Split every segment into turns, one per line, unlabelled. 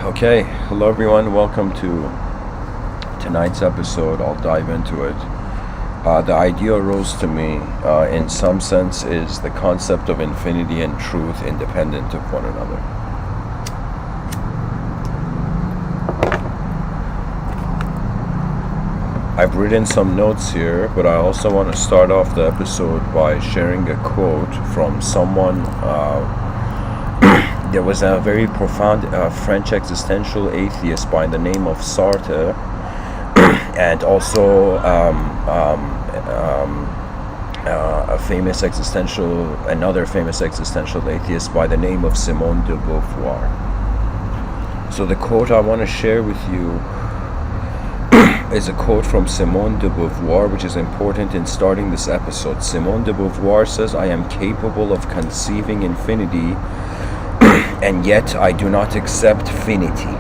Okay, hello everyone, welcome to tonight's episode. I'll dive into it. The idea arose to me, in some sense, is the concept of infinity and truth independent of one another. I've written some notes here, but I also want to start off the episode by sharing a quote from someone. There was a very profound French existential atheist by the name of Sartre, and also another famous existential atheist by the name of Simone de Beauvoir. So the quote I want to share with you is a quote from Simone de Beauvoir, which is important in starting this episode. Simone de Beauvoir says, "I am capable of conceiving infinity, and yet I do not accept finity."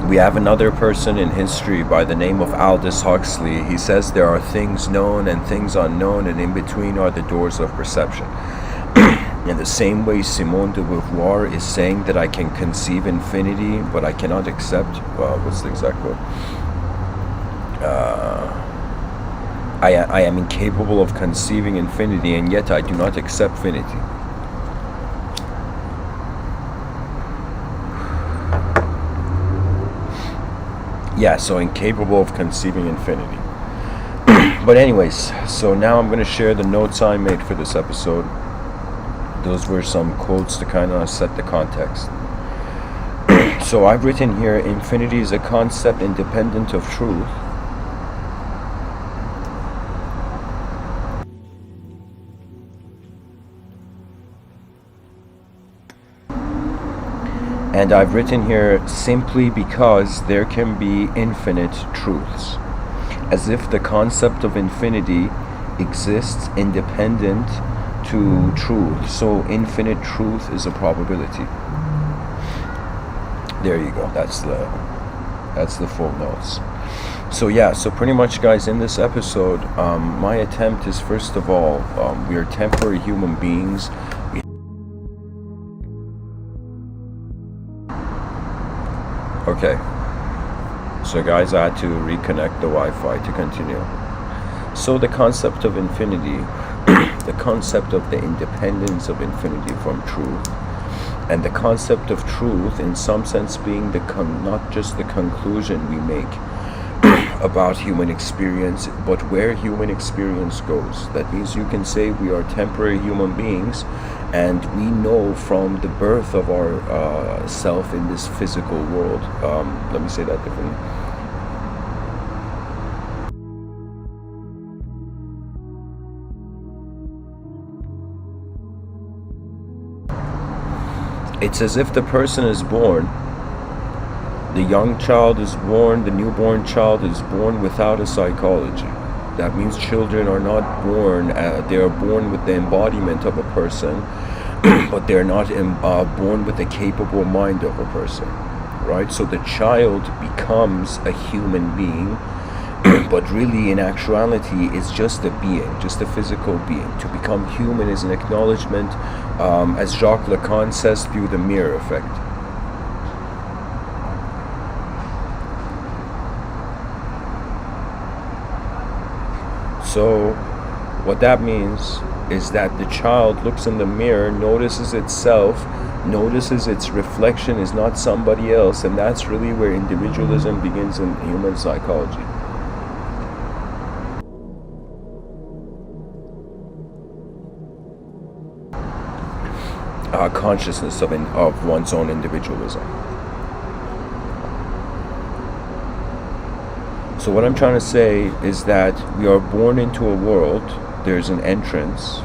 We have another person in history by the name of Aldous Huxley. He says there are things known and things unknown, and in between are the doors of perception. In the same way, Simone de Beauvoir is saying that I can conceive infinity, but I cannot accept, what's the exact quote? I am incapable of conceiving infinity, and yet I do not accept finity. Yeah, so incapable of conceiving infinity. But anyways, so now I'm going to share the notes I made for this episode. Those were some quotes to kind of set the context. So I've written here, infinity is a concept independent of truth. And I've written here, simply because there can be infinite truths, as if the concept of infinity exists independent to truth. So infinite truth is a probability. There you go. That's the full notes. So yeah, so pretty much, guys, in this episode, my attempt is, first of all, we are temporary human beings. Okay, so guys, I had to reconnect the Wi-Fi to continue. So the concept of infinity, the concept of the independence of infinity from truth, and the concept of truth in some sense being not just the conclusion we make about human experience, but where human experience goes. That means you can say we are temporary human beings, and we know from the birth of our self in this physical world. Let me say that differently. It's as if the person is born, the young child is born, the newborn child is born without a psychology. That means children are not born, they are born with the embodiment of a person, but they're not born with the capable mind of a person, right? So the child becomes a human being, but really in actuality is just a being, just a physical being. To become human is an acknowledgement, as Jacques Lacan says, through the mirror effect. So what that means is that the child looks in the mirror, notices itself, notices its reflection is not somebody else, and that's really where individualism begins in human psychology. Consciousness of one's own individualism. So what I'm trying to say is that we are born into a world, there's an entrance,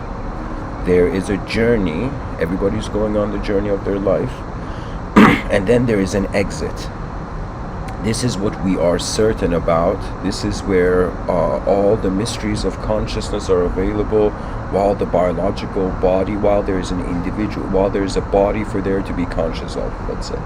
there is a journey, everybody's going on the journey of their life, and then there is an exit. This is what we are certain about. This is where all the mysteries of consciousness are available. while the biological body, while there is an individual, while there is a body for there to be conscious of, let's say.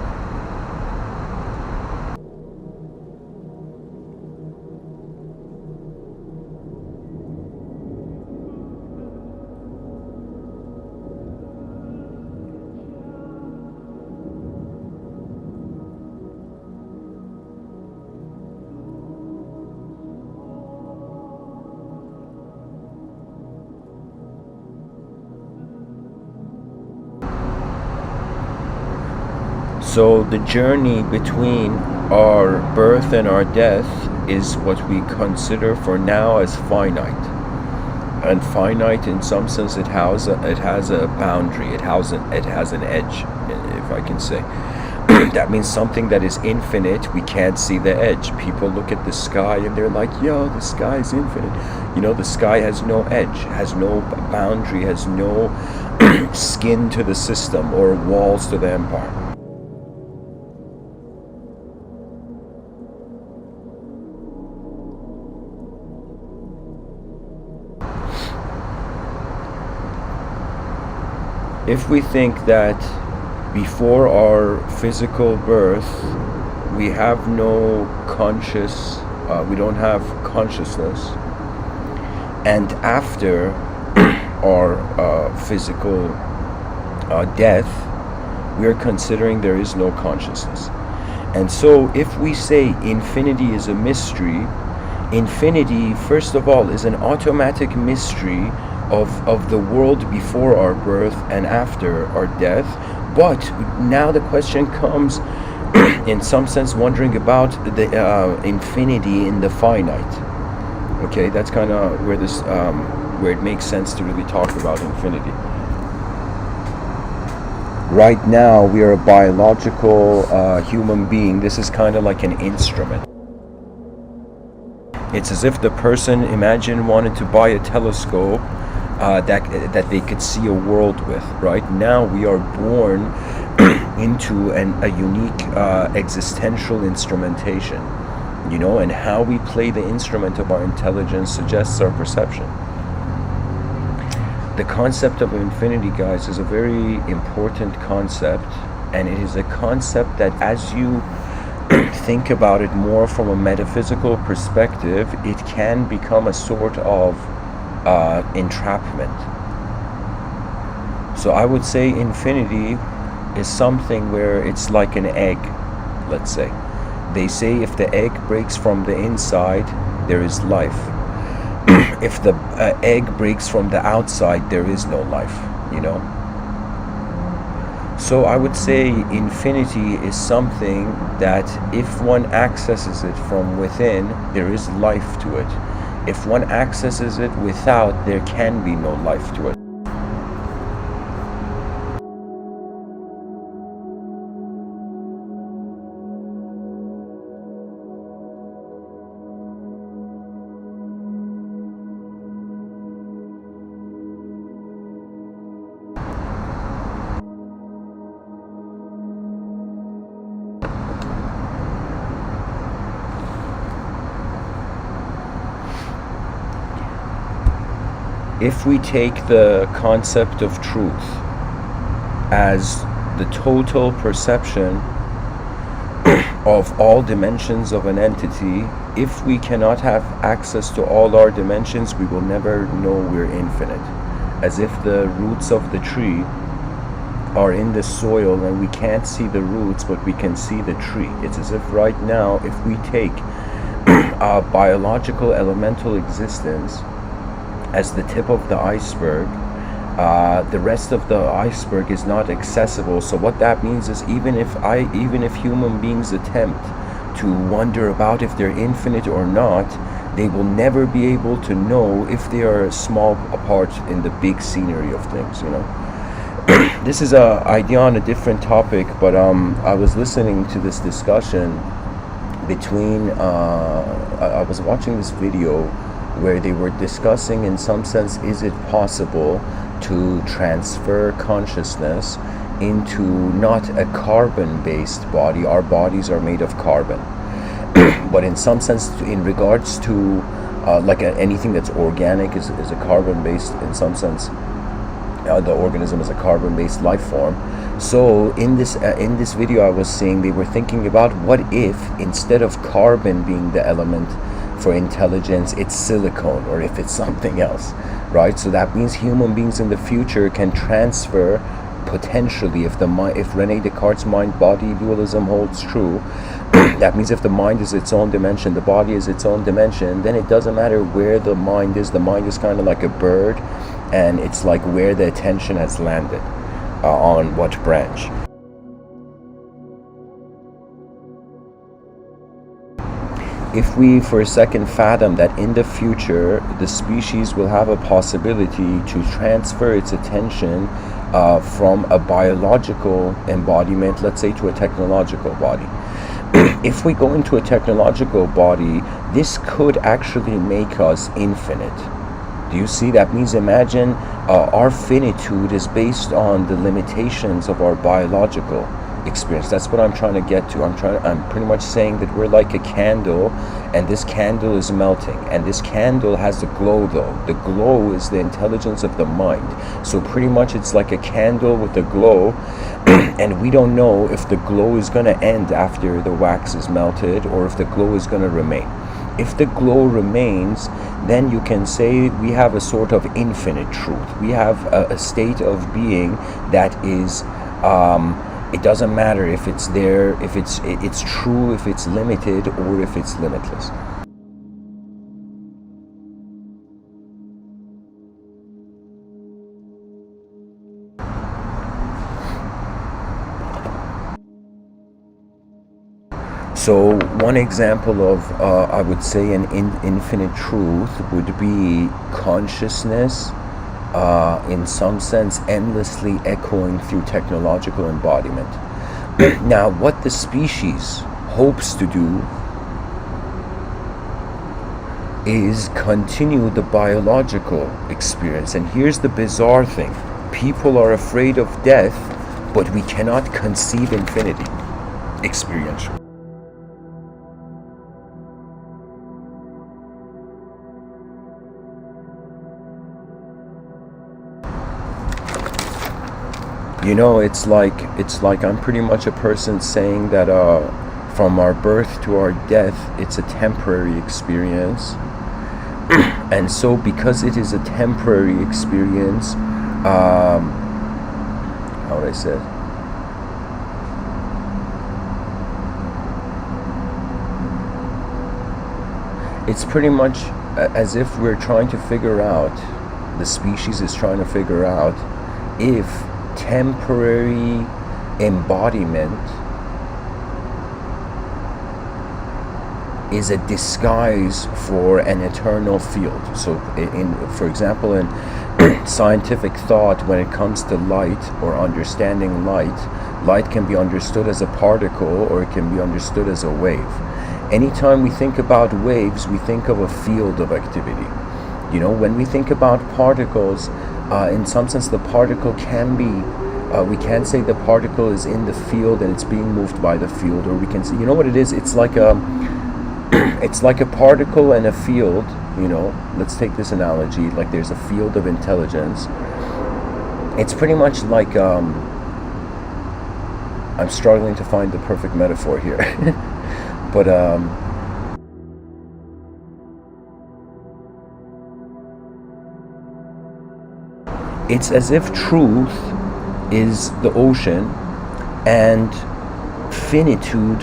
So the journey between our birth and our death is what we consider for now as finite. And finite, in some sense, it has a boundary. It has an edge, if I can say. That means something that is infinite, we can't see the edge. People look at the sky and they're like, yo, the sky is infinite. You know, the sky has no edge, has no boundary, has no skin to the system or walls to the empire. If we think that before our physical birth we have no we don't have consciousness, and after our physical death we are considering there is no consciousness. And so if we say infinity is a mystery, infinity first of all is an automatic mystery of the world before our birth and after our death. But now the question comes, in some sense, wondering about the infinity in the finite. Okay, that's kind of where this, where it makes sense to really talk about infinity. Right now, we are a biological human being. This is kind of like an instrument. It's as if the person, imagine, wanted to buy a telescope that they could see a world with. Right now we are born into a unique existential instrumentation, you know, and how we play the instrument of our intelligence suggests our perception. The concept of infinity, guys, is a very important concept, and it is a concept that as you think about it more from a metaphysical perspective, it can become a sort of entrapment. So I would say infinity is something where it's like an egg, let's say. They say if the egg breaks from the inside, there is life. If the egg breaks from the outside, there is no life, you know. So I would say infinity is something that if one accesses it from within, there is life to it. If one accesses it without, there can be no life to it. If we take the concept of truth as the total perception of all dimensions of an entity, if we cannot have access to all our dimensions, we will never know we're infinite. As if the roots of the tree are in the soil and we can't see the roots, but we can see the tree. It's as if right now, if we take our biological elemental existence as the tip of the iceberg, the rest of the iceberg is not accessible. So what that means is even if human beings attempt to wonder about if they're infinite or not, they will never be able to know if they are a small part in the big scenery of things, you know. This is a idea on a different topic, but I was listening to this discussion between I was watching this video where they were discussing, in some sense, is it possible to transfer consciousness into not a carbon-based body? Our bodies are made of carbon. But in some sense, in regards to anything that's organic is a carbon-based, in some sense. The organism is a carbon-based life form. So in this video, I was saying they were thinking about, what if instead of carbon being the element for intelligence, it's silicone, or if it's something else, right? So that means human beings in the future can transfer, potentially, if Rene Descartes' mind-body dualism holds true, that means if the mind is its own dimension, the body is its own dimension, then it doesn't matter where the mind is. The mind is kind of like a bird, and it's like where the attention has landed, on what branch. If we for a second fathom that in the future the species will have a possibility to transfer its attention from a biological embodiment, let's say, to a technological body. If we go into a technological body, this could actually make us infinite. Do you see? That means, imagine our finitude is based on the limitations of our biological experience. That's what I'm trying to get to. I'm pretty much saying that we're like a candle, and this candle is melting, and this candle has a glow, though. The glow is the intelligence of the mind. So pretty much it's like a candle with a glow, and we don't know if the glow is going to end after the wax is melted, or if the glow is going to remain. If the glow remains, then you can say we have a sort of infinite truth. We have a state of being that is, it doesn't matter if it's there, if it's true, if it's limited, or if it's limitless. So one example of, I would say, an infinite truth would be consciousness, in some sense, endlessly echoing through technological embodiment. Now, what the species hopes to do is continue the biological experience. And here's the bizarre thing. People are afraid of death, but we cannot conceive infinity experientially. You know, it's like I'm pretty much a person saying that from our birth to our death, it's a temporary experience. And so because it is a temporary experience, how would I say it? It's pretty much as if we're trying to figure out, the species is trying to figure out if temporary embodiment is a disguise for an eternal field. So for example, in scientific thought, when it comes to light or understanding light can be understood as a particle, or it can be understood as a wave. Anytime we think about waves, we think of a field of activity. You know, when we think about particles, in some sense, the particle can be, we can say the particle is in the field and it's being moved by the field, or we can say, you know what it is? It's like a particle and a field. You know, let's take this analogy. Like there's a field of intelligence. It's pretty much like, I'm struggling to find the perfect metaphor here, but it's as if truth is the ocean, and finitude,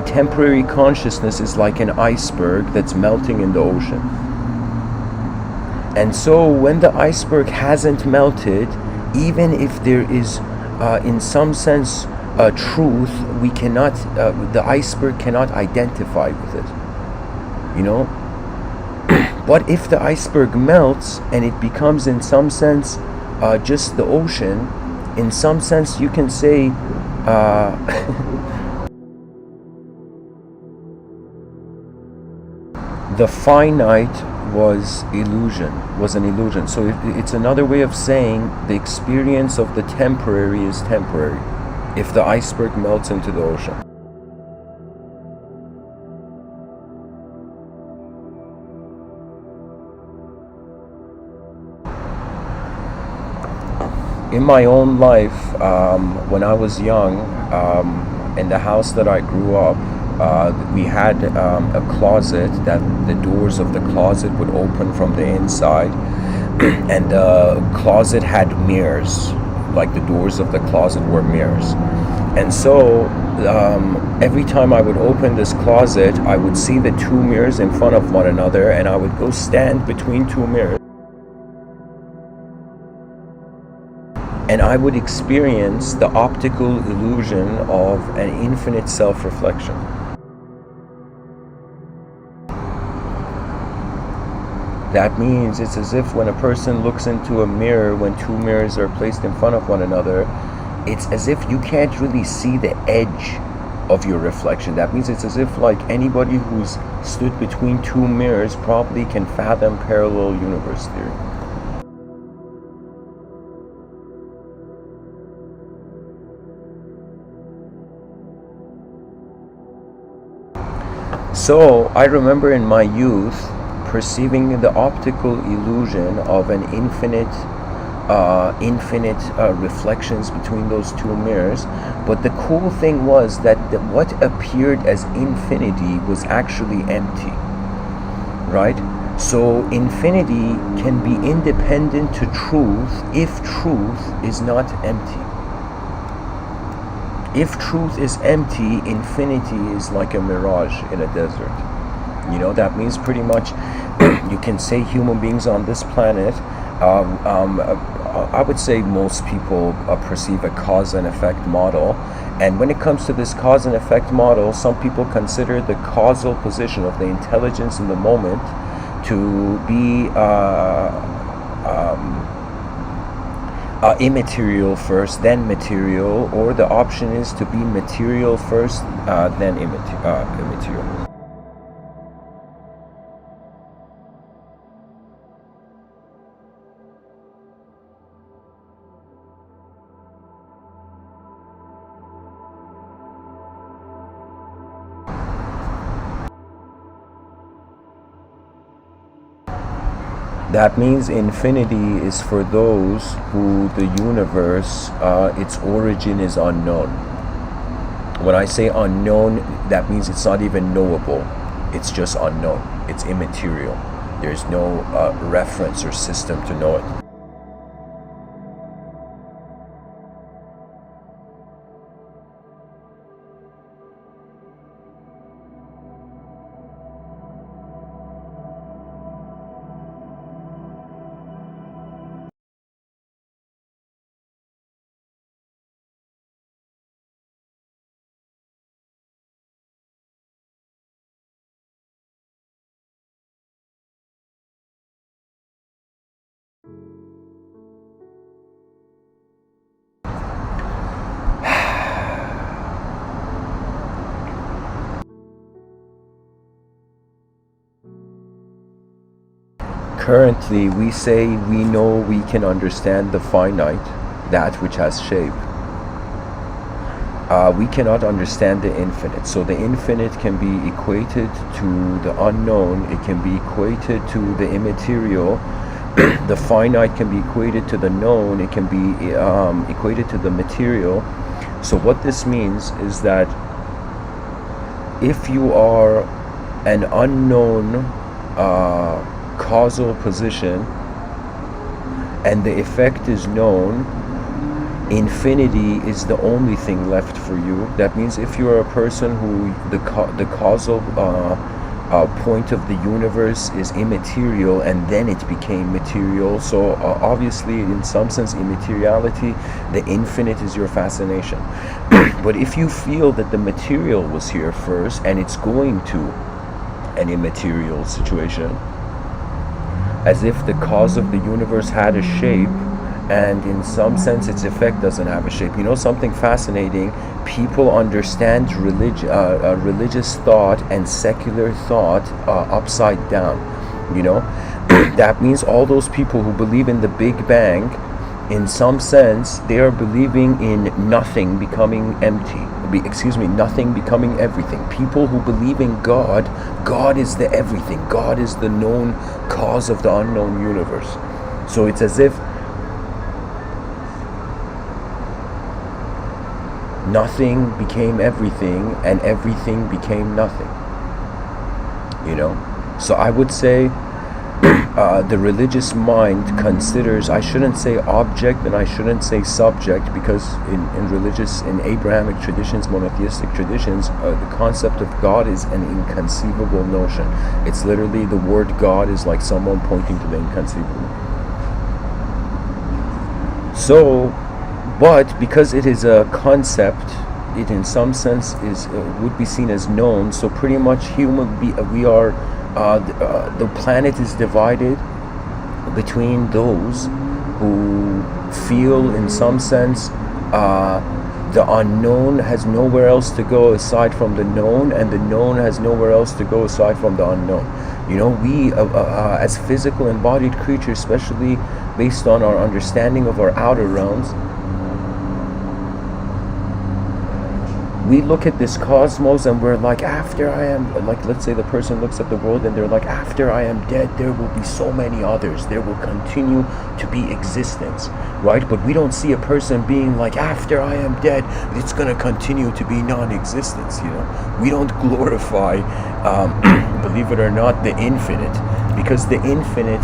temporary consciousness, is like an iceberg that's melting in the ocean. And so when the iceberg hasn't melted, even if there is, in some sense, truth, we cannot, the iceberg cannot identify with it. You know? But if the iceberg melts and it becomes, in some sense, just the ocean, in some sense you can say the finite was an illusion. So it's another way of saying the experience of the temporary is temporary if the iceberg melts into the ocean. In my own life, when I was young, in the house that I grew up, we had a closet that the doors of the closet would open from the inside, and the closet had mirrors, like the doors of the closet were mirrors. And so every time I would open this closet, I would see the two mirrors in front of one another, and I would go stand between two mirrors, and I would experience the optical illusion of an infinite self-reflection. That means it's as if when a person looks into a mirror, when two mirrors are placed in front of one another, it's as if you can't really see the edge of your reflection. That means it's as if like anybody who's stood between two mirrors probably can fathom parallel universe theory. So I remember in my youth perceiving the optical illusion of an infinite reflections between those two mirrors. But the cool thing was that what appeared as infinity was actually empty, right? So infinity can be independent to truth if truth is not empty. If truth is empty, infinity is like a mirage in a desert. You know, that means pretty much you can say human beings on this planet, I would say most people perceive a cause and effect model. And when it comes to this cause and effect model, some people consider the causal position of the intelligence in the moment to be immaterial first, then material, or the option is to be material first, then immaterial. That means infinity is for those who the universe, its origin is unknown. When I say unknown, that means it's not even knowable. It's just unknown. It's immaterial. There's no reference or system to know it. Currently, we say we know we can understand the finite, that which has shape. We cannot understand the infinite. So the infinite can be equated to the unknown, it can be equated to the immaterial, the finite can be equated to the known, it can be equated to the material. So what this means is that if you are an unknown causal position and the effect is known, infinity is the only thing left for you. That means if you are a person who the causal point of the universe is immaterial and then it became material, so obviously in some sense immateriality, the infinite is your fascination. But if you feel that the material was here first and it's going to an immaterial situation, as if the cause of the universe had a shape and in some sense its effect doesn't have a shape. You know something fascinating? People understand religious thought and secular thought upside down, you know? That means all those people who believe in the Big Bang, in some sense, they are believing in nothing becoming empty. Nothing becoming everything. People who believe in God, God is the everything. God is the known cause of the unknown universe. So it's as if nothing became everything, and everything became nothing. So I would say the religious mind considers, I shouldn't say object and I shouldn't say subject, because in Abrahamic traditions, monotheistic traditions, the concept of God is an inconceivable notion. It's literally, the word God is like someone pointing to the inconceivable. So, but because it is a concept, it in some sense would be seen as known. So pretty much we are the planet is divided between those who feel in some sense the unknown has nowhere else to go aside from the known, and the known has nowhere else to go aside from the unknown. We as physical embodied creatures, especially based on our understanding of our outer realms, we look at this cosmos and we're like, after I am, like, let's say the person looks at the world and they're like, after I am dead, there will be so many others. There will continue to be existence, right? But we don't see a person being like, after I am dead, it's going to continue to be non-existence, We don't glorify, believe it or not, the infinite, because the infinite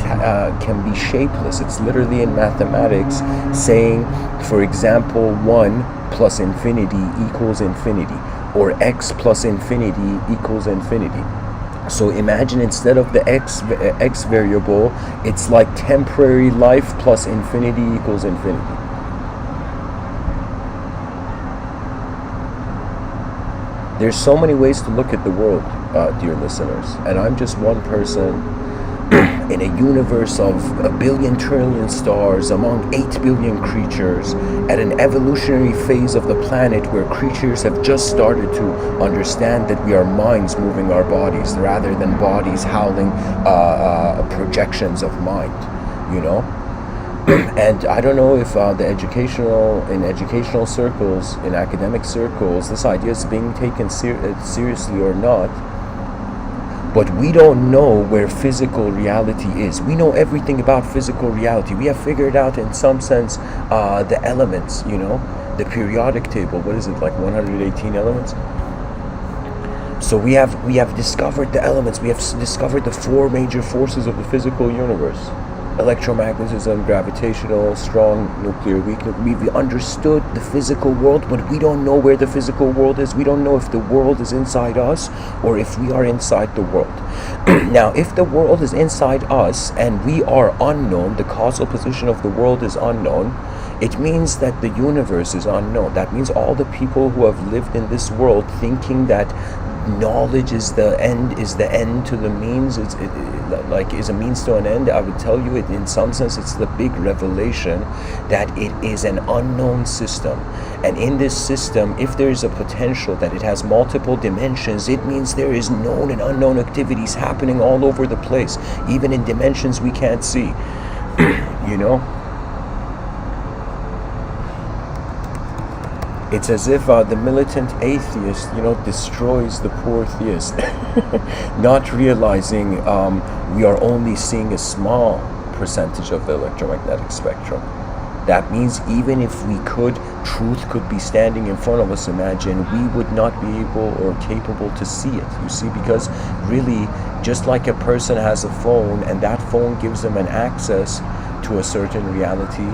can be shapeless. It's literally in mathematics saying, for example, 1 plus infinity equals infinity, or x plus infinity equals infinity. So imagine, instead of the x variable, it's like temporary life plus infinity equals infinity. There's so many ways to look at the world, dear listeners, and I'm just one person in a universe of 1 billion trillion stars among 8 billion creatures, at an evolutionary phase of the planet where creatures have just started to understand that we are minds moving our bodies rather than bodies howling projections of mind, And I don't know if in educational circles, in academic circles, this idea is being taken seriously or not. But we don't know where physical reality is. We know everything about physical reality. We have figured out, in some sense, the elements, the periodic table. What is it, like 118 elements? So we have discovered the elements. We have discovered the 4 major forces of the physical universe: electromagnetism, gravitational, strong, nuclear, weak. We've understood the physical world, but we don't know where the physical world is. We don't know if the world is inside us or if we are inside the world. Now, if the world is inside us and we are unknown, the causal position of the world is unknown, it means that the universe is unknown. That means all the people who have lived in this world thinking that knowledge is the end to the means, is a means to an end. I would tell you, in some sense, it's the big revelation that it is an unknown system, and in this system, if there is a potential that it has multiple dimensions, it means there is known and unknown activities happening all over the place, even in dimensions we can't see. It's as if the militant atheist, destroys the poor theist, not realizing we are only seeing a small percentage of the electromagnetic spectrum. That means even if truth could be standing in front of us, imagine, we would not be able or capable to see it. You see, because really, just like a person has a phone and that phone gives them an access to a certain reality,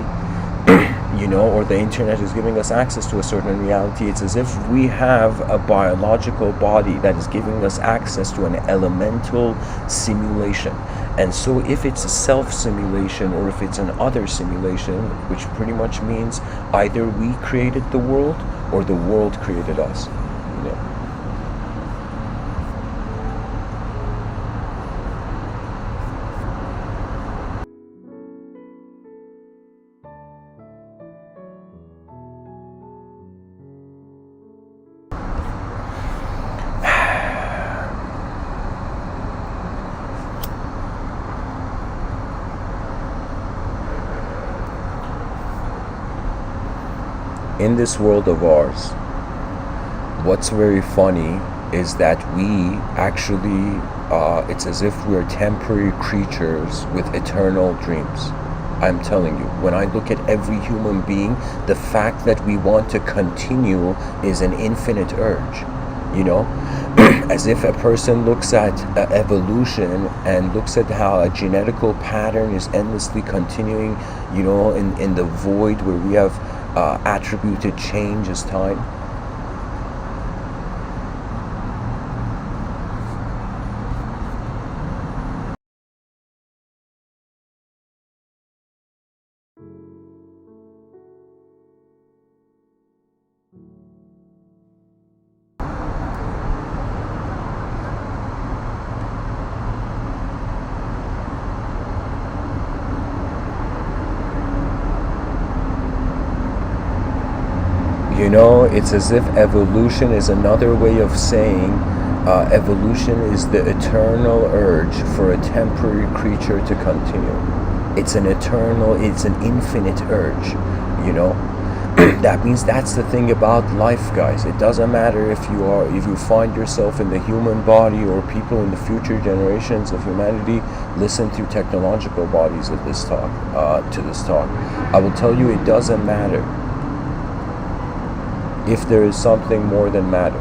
or the internet is giving us access to a certain reality, it's as if we have a biological body that is giving us access to an elemental simulation. And so if it's a self-simulation or if it's an other simulation, which pretty much means either we created the world or the world created us. In this world of ours, what's very funny is that we actually, it's as if we're temporary creatures with eternal dreams. I'm telling you, when I look at every human being, the fact that we want to continue is an infinite urge, you know. As if a person looks at evolution and looks at how a genetical pattern is endlessly continuing, you know, in the void where we have attributed change as time. You know, it's as if evolution is another way of saying evolution is the eternal urge for a temporary creature to continue. It's an infinite urge, you know. That means that's the thing about life, guys. It doesn't matter if you find yourself in the human body or people in the future generations of humanity listen through technological bodies at this talk, to this talk. I will tell you, it doesn't matter if there is something more than matter.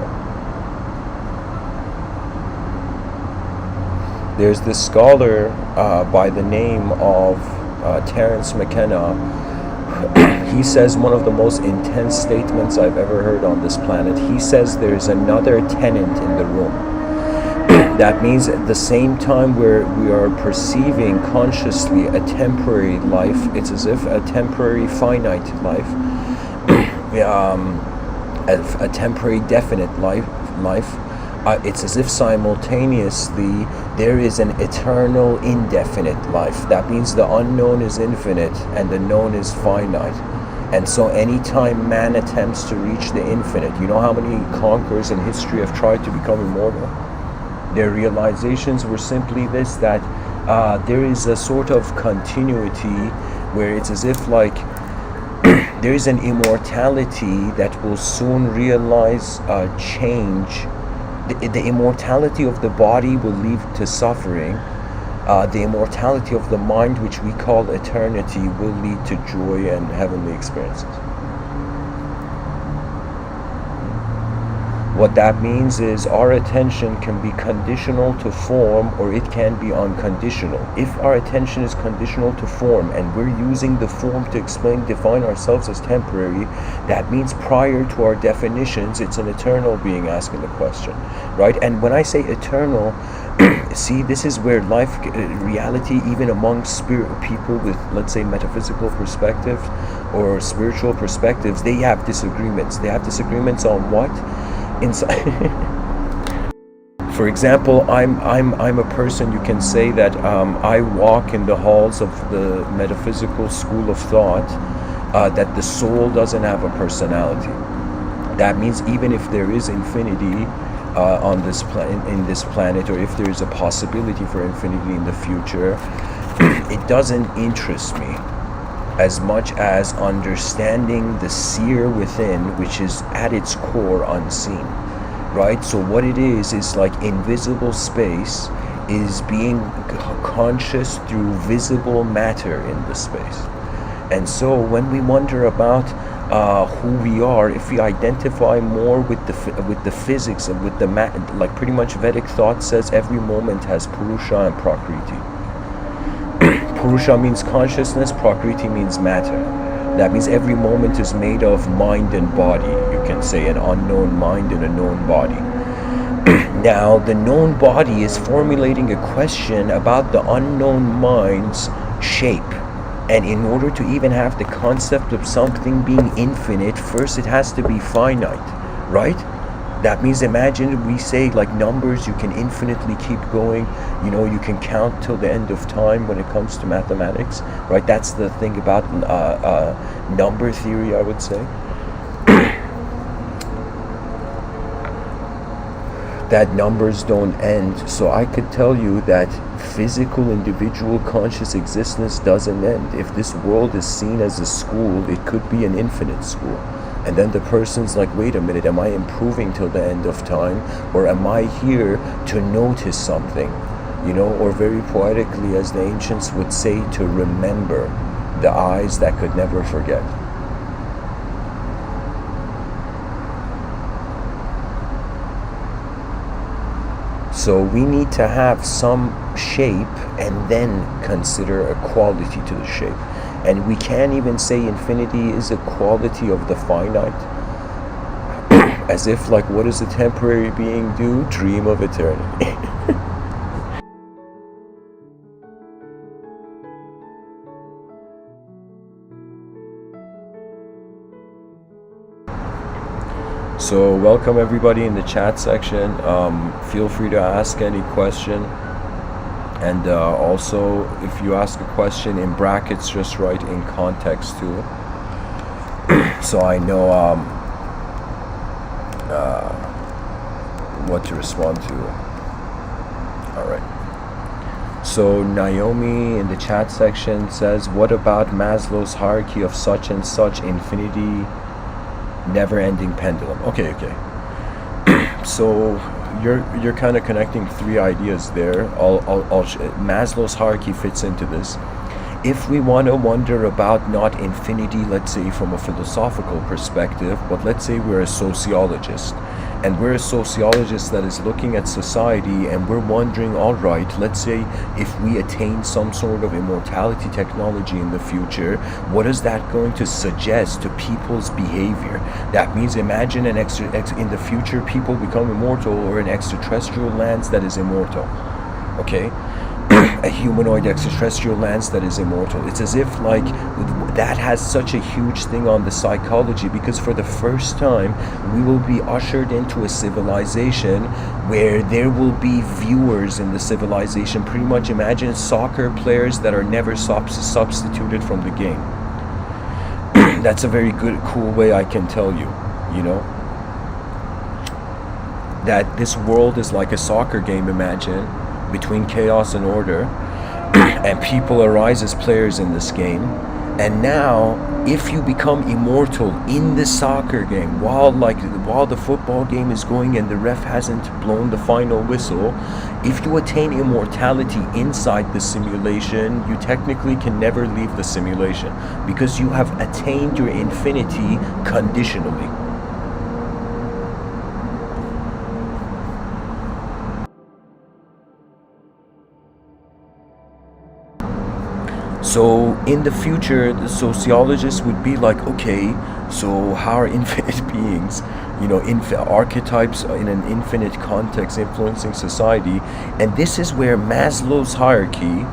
There's this scholar by the name of Terence McKenna. He says one of the most intense statements I've ever heard on this planet. He says there's another tenant in the room. That means at the same time where we are perceiving consciously a temporary life, it's as if a temporary finite life, a temporary definite life, it's as if simultaneously there is an eternal indefinite life. That means the unknown is infinite and the known is finite. And so anytime man attempts to reach the infinite, you know how many conquerors in history have tried to become immortal? Their realizations were simply this, that there is a sort of continuity where it's as if like there is an immortality that will soon realize change. The immortality of the body will lead to suffering. The immortality of the mind, which we call eternity, will lead to joy and heavenly experiences. What that means is our attention can be conditional to form, or it can be unconditional. If our attention is conditional to form and we're using the form to define ourselves as temporary, that means prior to our definitions, it's an eternal being asking the question, right? And when I say eternal, see, this is where life, reality, even among people with, let's say, metaphysical perspectives or spiritual perspectives, they have disagreements. They have disagreements on what? For example, I'm a person, you can say that I walk in the halls of the metaphysical school of thought, that the soul doesn't have a personality. That means even if there is infinity on this in this planet, or if there is a possibility for infinity in the future, it doesn't interest me as much as understanding the seer within, which is at its core unseen, right? So what it is like invisible space is being conscious through visible matter in the space. And so when we wonder about who we are, if we identify more with the physics and with the like pretty much Vedic thought says every moment has Purusha and Prakriti. Purusha means consciousness, Prakriti means matter. That means every moment is made of mind and body. You can say an unknown mind and a known body. Now, the known body is formulating a question about the unknown mind's shape. And in order to even have the concept of something being infinite, first it has to be finite, right? That means, imagine we say like numbers, you can infinitely keep going, you know, you can count till the end of time when it comes to mathematics, right? That's the thing about number theory, I would say. That numbers don't end. So I could tell you that physical individual conscious existence doesn't end. If this world is seen as a school, it could be an infinite school. And then the person's like, wait a minute, am I improving till the end of time? Or am I here to notice something? You know, or very poetically, as the ancients would say, to remember. the eyes that could never forget. So we need to have some shape and then consider a quality to the shape. And we can't even say infinity is a quality of the finite. As if, like, what does a temporary being do? Dream of eternity. So welcome everybody in the chat section. Feel free to ask any question. And also, if you ask a question in brackets, just write in context too. So I know what to respond to. All right. So Naomi in the chat section says, what about Maslow's hierarchy of such and such infinity, never-ending pendulum? Okay. So you're kind of connecting three ideas there. Maslow's hierarchy fits into this. If we want to wonder about not infinity, let's say from a philosophical perspective, but let's say we're a sociologist, and we're a sociologist that is looking at society, and we're wondering, all right, let's say if we attain some sort of immortality technology in the future, what is that going to suggest to people's behavior? That means imagine in the future people become immortal, or an extraterrestrial lands that is immortal. Okay? A humanoid extraterrestrial lands that is immortal. It's as if like that has such a huge thing on the psychology, because for the first time we will be ushered into a civilization where there will be viewers in the civilization. Pretty much imagine soccer players that are never substituted from the game. That's a very good, cool way I can tell you, you know, that this world is like a soccer game, imagine, between chaos and order, and people arise as players in this game. And now if you become immortal in the soccer game while the football game is going and the ref hasn't blown the final whistle, if you attain immortality inside the simulation, you technically can never leave the simulation, because you have attained your infinity conditionally. So in the future, the sociologists would be like, okay, so how are infinite beings, you know, archetypes in an infinite context influencing society? And this is where Maslow's hierarchy,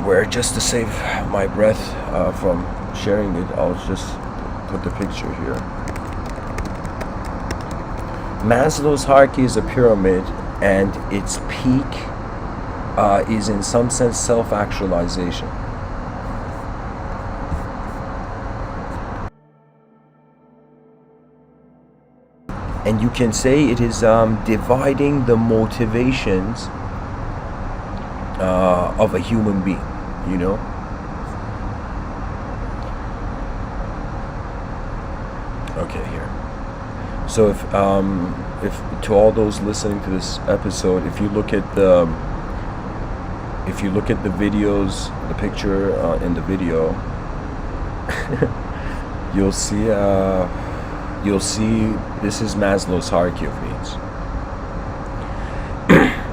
where, just to save my breath from sharing it, I'll just put the picture here. Maslow's hierarchy is a pyramid, and its peak is in some sense self-actualization. And you can say it is dividing the motivations of a human being, you know. Okay, here. So if to all those listening to this episode, if you look at the videos, the picture in the video, you'll see this is Maslow's hierarchy of needs.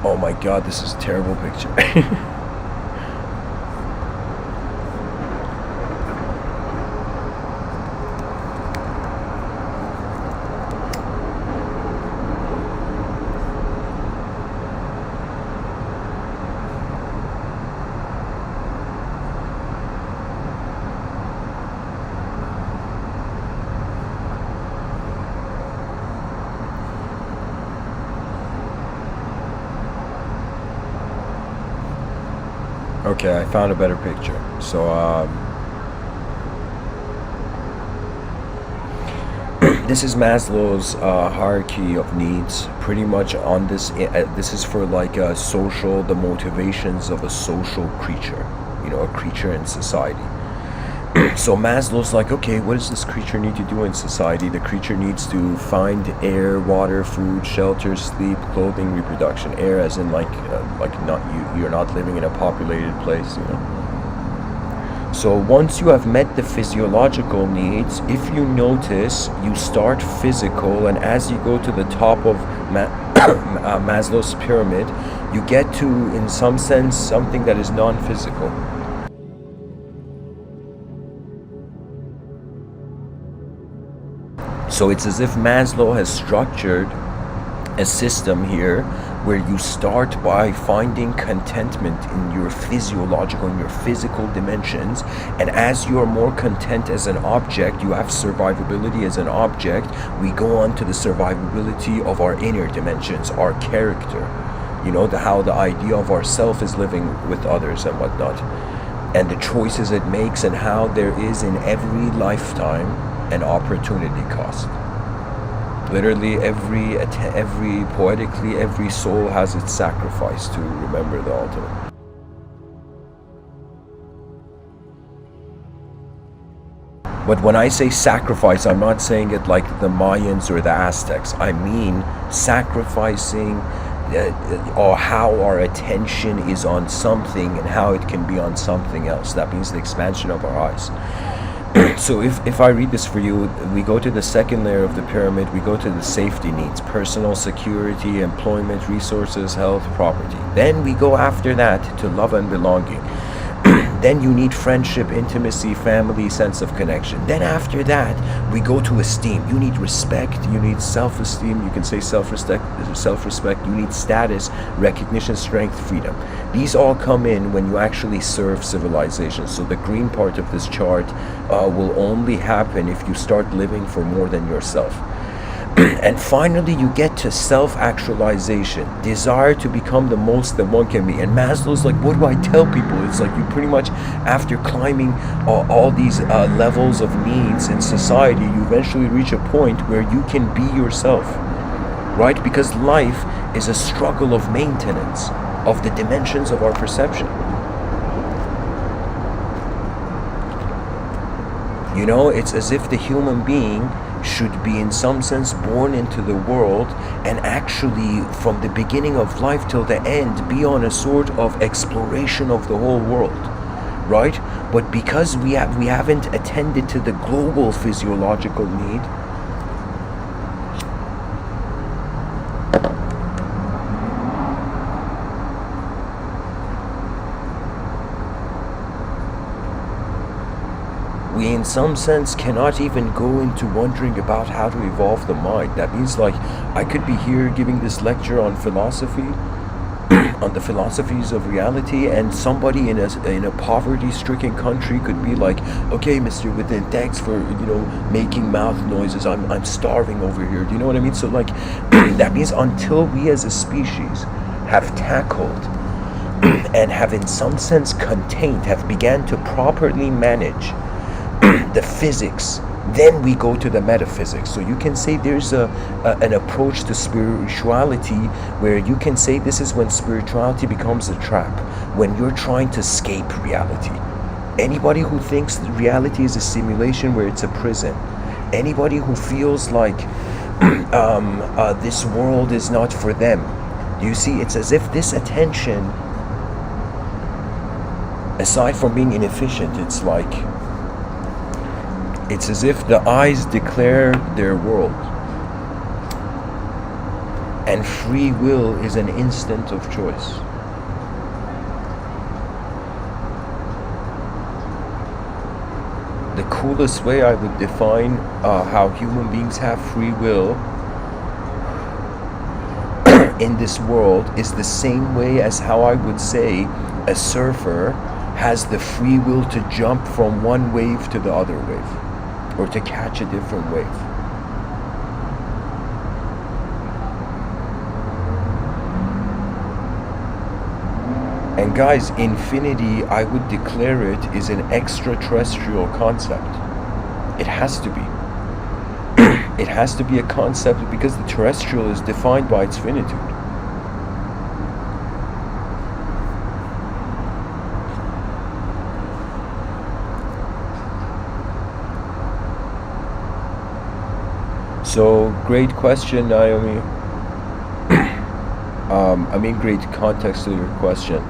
Oh my God, this is a terrible picture. Okay, I found a better picture. So this is Maslow's hierarchy of needs. Pretty much on this, this is for like the motivations of a social creature, you know, a creature in society. So Maslow's like, okay, what does this creature need to do in society? The creature needs to find air, water, food, shelter, sleep, clothing, reproduction. Air as in like not you're not living in a populated place, you know. So once you have met the physiological needs, if you notice, you start physical, and as you go to the top of Maslow's pyramid, you get to, in some sense, something that is non-physical. So it's as if Maslow has structured a system here where you start by finding contentment in your physiological, in your physical dimensions, and as you are more content as an object, you have survivability as an object, we go on to the survivability of our inner dimensions, our character, how the idea of ourself is living with others and whatnot, and the choices it makes, and how there is in every lifetime an opportunity cost. Literally poetically, every soul has its sacrifice to remember the ultimate. But when I say sacrifice, I'm not saying it like the Mayans or the Aztecs. I mean sacrificing or how our attention is on something and how it can be on something else. That means the expansion of our eyes. So if I read this for you, we go to the second layer of the pyramid, we go to the safety needs, personal security, employment, resources, health, property. Then we go after that to love and belonging. Then you need friendship, intimacy, family, sense of connection. Then after that, we go to esteem. You need respect, you need self-esteem, you can say self-respect, you need status, recognition, strength, freedom. These all come in when you actually serve civilization. So the green part of this chart will only happen if you start living for more than yourself. And finally, you get to self-actualization, desire to become the most that one can be. And Maslow's like, what do I tell people? It's like you pretty much, after climbing all these levels of needs in society, you eventually reach a point where you can be yourself, right? Because life is a struggle of maintenance of the dimensions of our perception. It's as if the human being should be in some sense born into the world and actually from the beginning of life till the end be on a sort of exploration of the whole world, right? But because we haven't attended to the global physiological need, we in some sense cannot even go into wondering about how to evolve the mind. That means like I could be here giving this lecture on philosophy, on the philosophies of reality, and somebody in a poverty-stricken country could be like, okay, Mr. Within, thanks for making mouth noises. I'm starving over here. Do you know what I mean? So like that means until we as a species have tackled and have in some sense contained, have began to properly manage the physics, then we go to the metaphysics. So you can say there's an approach to spirituality where you can say this is when spirituality becomes a trap, when you're trying to escape reality. Anybody who thinks that reality is a simulation where it's a prison, anybody who feels like this world is not for them, you see, it's as if this attention, aside from being inefficient, it's as if the eyes declare their world, and free will is an instant of choice. The coolest way I would define how human beings have free will in this world is the same way as how I would say a surfer has the free will to jump from one wave to the other wave, or to catch a different wave. And guys, infinity, I would declare it, is an extraterrestrial concept. It has to be. It has to be a concept because the terrestrial is defined by its finitude. So, great question, Naomi. Great context to your question.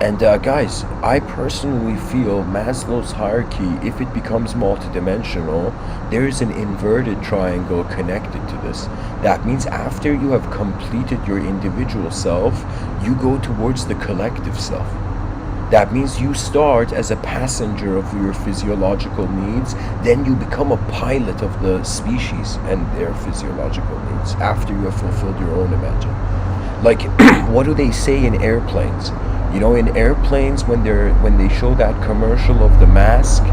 And guys, I personally feel Maslow's hierarchy, if it becomes multidimensional, there is an inverted triangle connected to this. That means after you have completed your individual self, you go towards the collective self. That means you start as a passenger of your physiological needs, then you become a pilot of the species and their physiological needs after you have fulfilled your own imagine. Like, what do they say in airplanes? You know, in airplanes, when they show that commercial of the mask,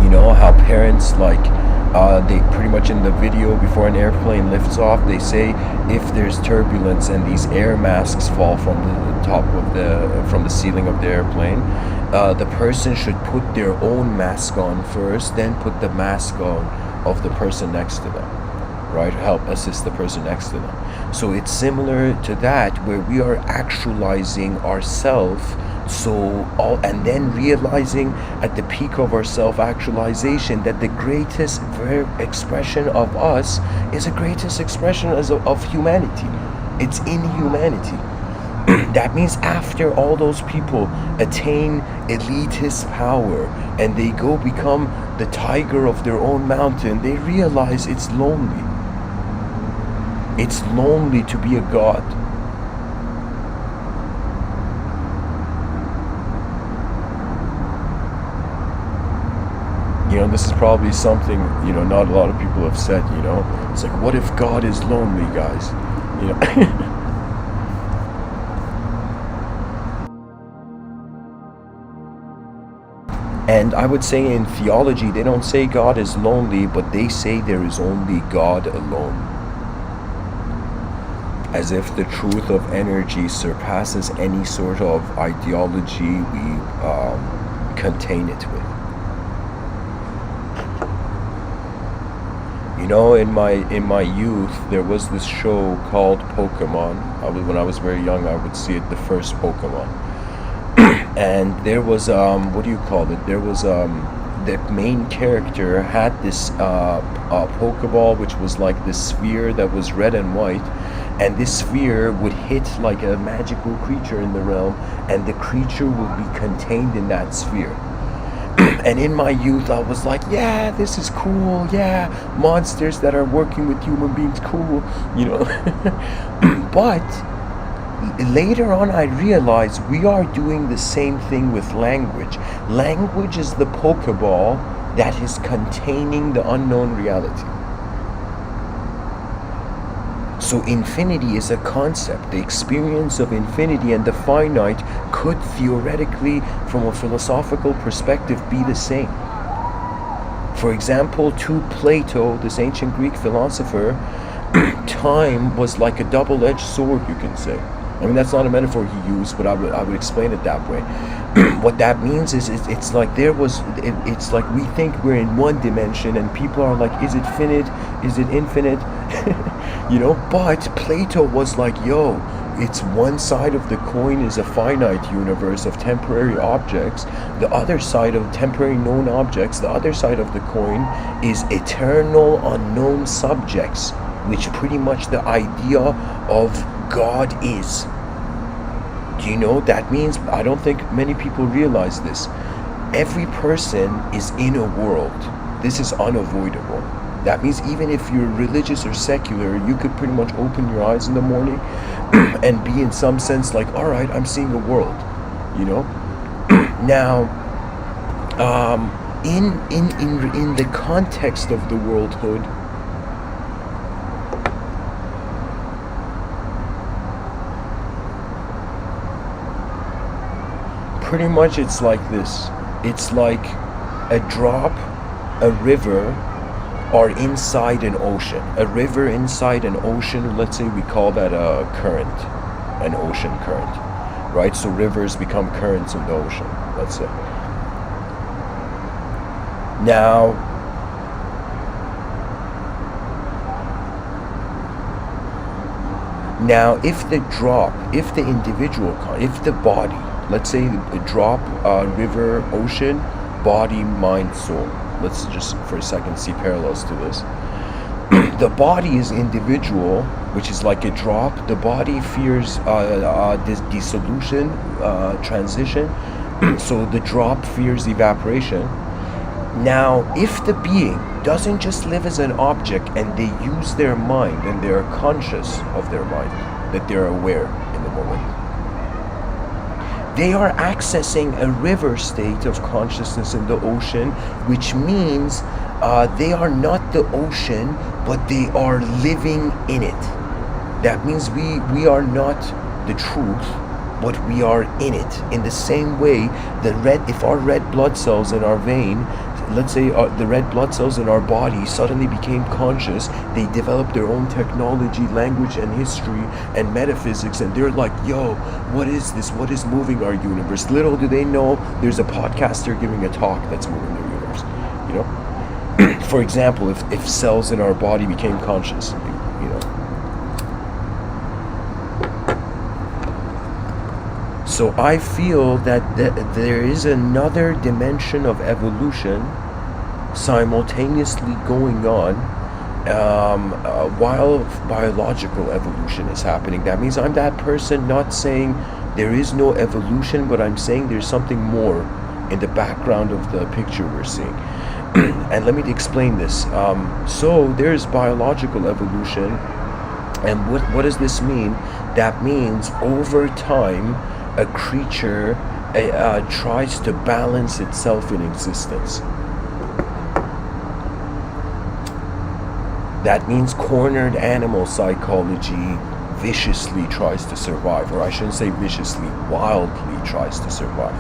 you know how parents they pretty much in the video before an airplane lifts off, they say if there's turbulence and these air masks fall from the top of from the ceiling of the airplane, the person should put their own mask on first, then put the mask on of the person next to them. Right, help assist the person next to them. So it's similar to that, where we are actualizing ourself, and then realizing at the peak of our self-actualization that the greatest expression of us is the greatest expression of humanity. It's in humanity. That means after all those people attain elitist power and they go become the tiger of their own mountain, they realize it's lonely. It's lonely to be a god. You know, this is probably something, you know, not a lot of people have said, you know. It's like, what if God is lonely, guys? You know. And I would say in theology, they don't say God is lonely, but they say there is only God alone. As if the truth of energy surpasses any sort of ideology we contain it with. You know, in my youth, there was this show called Pokemon. When I was very young, I would see it, the first Pokemon. And there was what do you call it? There was the main character had this Pokeball, which was like this sphere that was red and white. And this sphere would hit like a magical creature in the realm, and the creature would be contained in that sphere. And in my youth, I was like, yeah, this is cool. Yeah, monsters that are working with human beings, cool, you know. But later on, I realized we are doing the same thing with language. Language is the Pokeball that is containing the unknown reality. So infinity is a concept. The experience of infinity and the finite could theoretically, from a philosophical perspective, be the same. For example, to Plato, this ancient Greek philosopher, time was like a double-edged sword, you can say. I mean, that's not a metaphor he used, but I would explain it that way. What that means is it's like it's like we think we're in one dimension and people are like, is it finite? Is it infinite? You know, but Plato was like, yo, it's one side of the coin is a finite universe of temporary objects. The other side of temporary known objects, the other side of the coin is eternal unknown subjects, which pretty much the idea of God is. Do you know? That means, I don't think many people realize this. Every person is in a world. This is unavoidable. That means even if you're religious or secular, you could pretty much open your eyes in the morning and be in some sense like, all right, I'm seeing a world, you know? Now, in the context of the worldhood, pretty much it's like this. It's like a drop, a river, are inside an ocean. A river inside an ocean, let's say we call that a current, an ocean current, right? So rivers become currents in the ocean, let's say. Now, if the drop, if the individual, if the body, let's say a drop, river, ocean, body, mind, soul. Let's just for a second see parallels to this. The body is individual, which is like a drop. The body fears this dissolution, transition. So the drop fears evaporation. Now, if the being doesn't just live as an object and they use their mind and they are conscious of their mind, that they're aware in the moment, they are accessing a river state of consciousness in the ocean, which means they are not the ocean, but they are living in it. That means we are not the truth, but we are in it. In the same way, if our red blood cells in our vein, let's say the red blood cells in our body suddenly became conscious, they developed their own technology, language and history and metaphysics, and they're like, yo, what is this? What is moving our universe? Little do they know there's a podcaster giving a talk that's moving their universe, you know? For example, if cells in our body became conscious, you know. So I feel that there is another dimension of evolution simultaneously going on while biological evolution is happening. That means I'm that person not saying there is no evolution, but I'm saying there's something more in the background of the picture we're seeing. And let me explain this. So there's biological evolution, and what does this mean? That means over time a creature tries to balance itself in existence. That means cornered animal psychology viciously tries to survive, or I shouldn't say viciously, wildly tries to survive.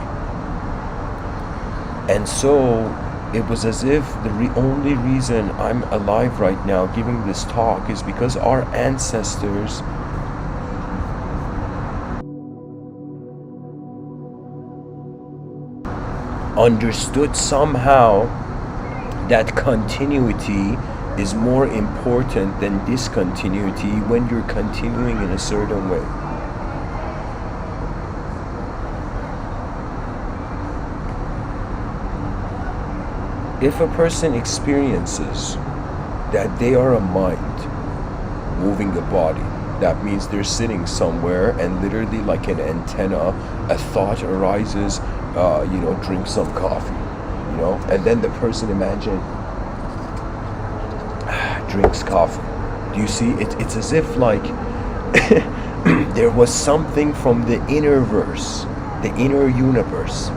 And so it was as if the only reason I'm alive right now giving this talk is because our ancestors understood somehow that continuity is more important than discontinuity when you're continuing in a certain way. If a person experiences that they are a mind moving a body, that means they're sitting somewhere and literally like an antenna, a thought arises, drink some coffee, and then the person drinks coffee. Do you see? It's as if like there was something from the inner verse, the inner universe,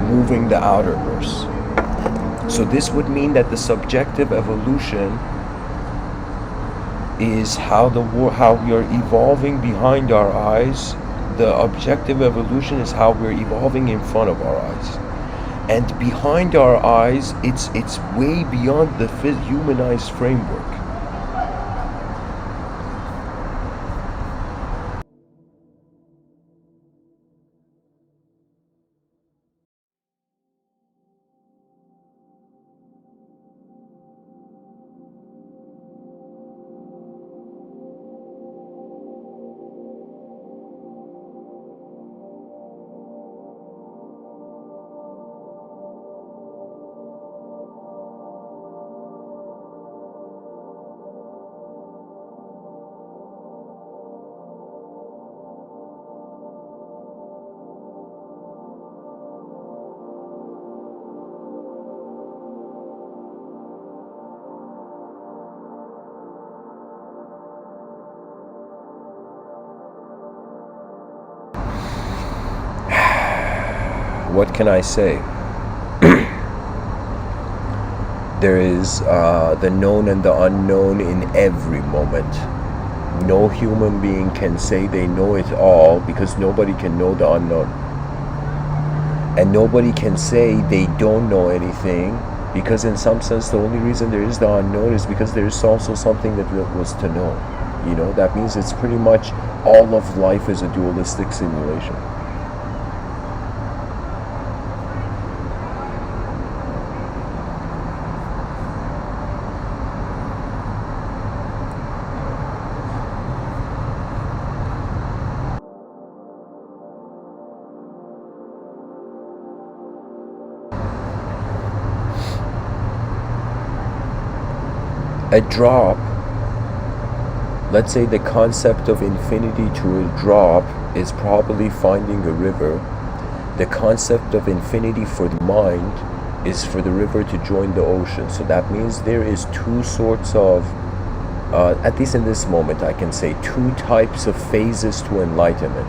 moving the outer verse. So this would mean that the subjective evolution is how we are evolving behind our eyes. The objective evolution is how we're evolving in front of our eyes. And behind our eyes, it's way beyond the humanized framework. What can I say? There is the known and the unknown in every moment. No human being can say they know it all, because nobody can know the unknown. And nobody can say they don't know anything, because in some sense the only reason there is the unknown is because there is also something that was to know. That means it's pretty much all of life is a dualistic simulation. A drop, let's say the concept of infinity to a drop is probably finding a river. The concept of infinity for the mind is for the river to join the ocean. So that means there is two sorts of, at least in this moment, I can say two types of phases to enlightenment.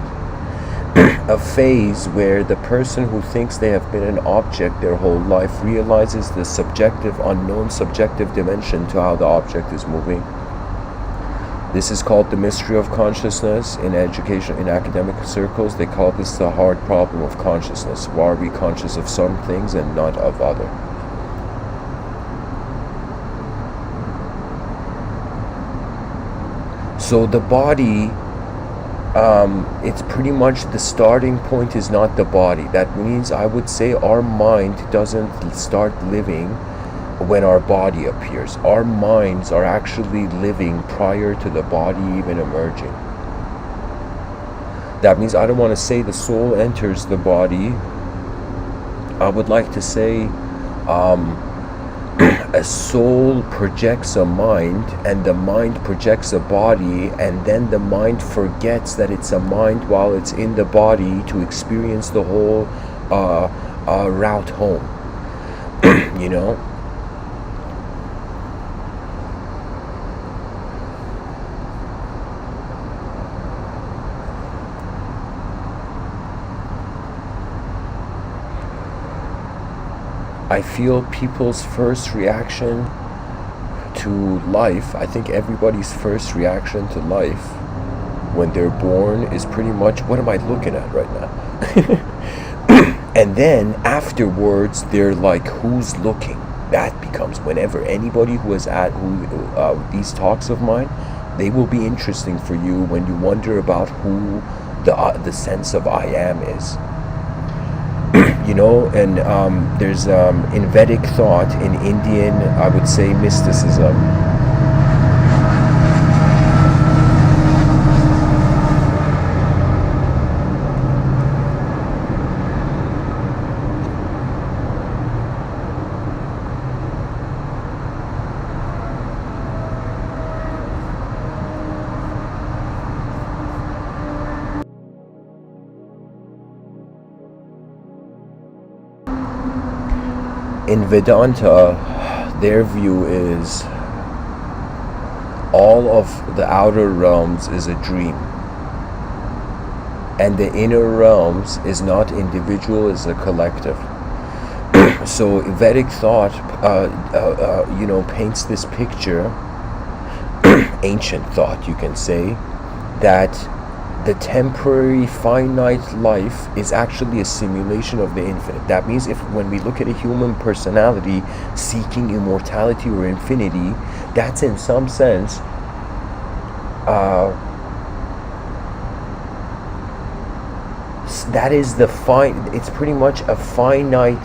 A phase where the person who thinks they have been an object their whole life realizes the subjective, unknown subjective dimension to how the object is moving. This is called the mystery of consciousness. In education, in academic circles, they call this the hard problem of consciousness. Why are we conscious of some things and not of other? So the body, it's pretty much the starting point is not the body. That means I would say our mind doesn't start living when our body appears. Our minds are actually living prior to the body even emerging. That means I don't want to say the soul enters the body. I would like to say a soul projects a mind, and the mind projects a body, and then the mind forgets that it's a mind while it's in the body to experience the whole route home. You know? I feel people's first reaction to life, I think everybody's first reaction to life when they're born is pretty much, what am I looking at right now? And then afterwards, they're like, who's looking? That becomes, whenever anybody who is at these talks of mine, they will be interesting for you when you wonder about who the sense of I am is. You know, and there's in Vedic thought, in Indian, I would say mysticism, in Vedanta, their view is all of the outer realms is a dream, and the inner realms is not individual, is a collective. So Vedic thought, paints this picture, ancient thought, you can say, that the temporary finite life is actually a simulation of the infinite. That means when we look at a human personality seeking immortality or infinity, that's in some sense that is it's pretty much a finite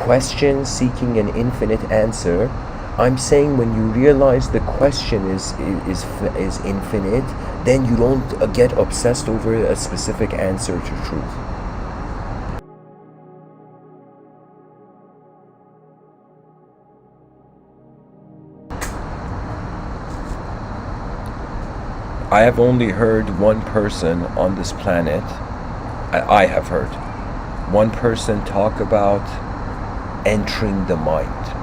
question seeking an infinite answer. I'm saying when you realize the question is infinite, then you don't get obsessed over a specific answer to truth. I have only heard one person on this planet, I have heard one person talk about entering the mind.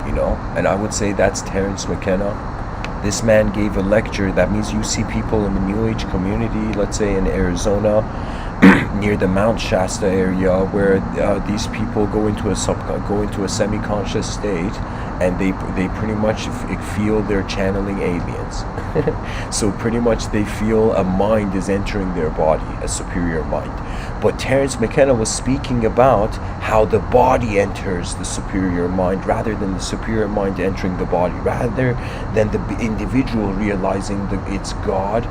You know, and I would say that's Terence McKenna. This man gave a lecture. That means you see people in the New Age community, let's say in Arizona, near the Mount Shasta area, where these people go into a semi-conscious state, and they pretty much feel they're channeling aliens. So pretty much they feel a mind is entering their body, a superior mind. But Terence McKenna was speaking about how the body enters the superior mind rather than the superior mind entering the body, rather than the individual realizing that it's God.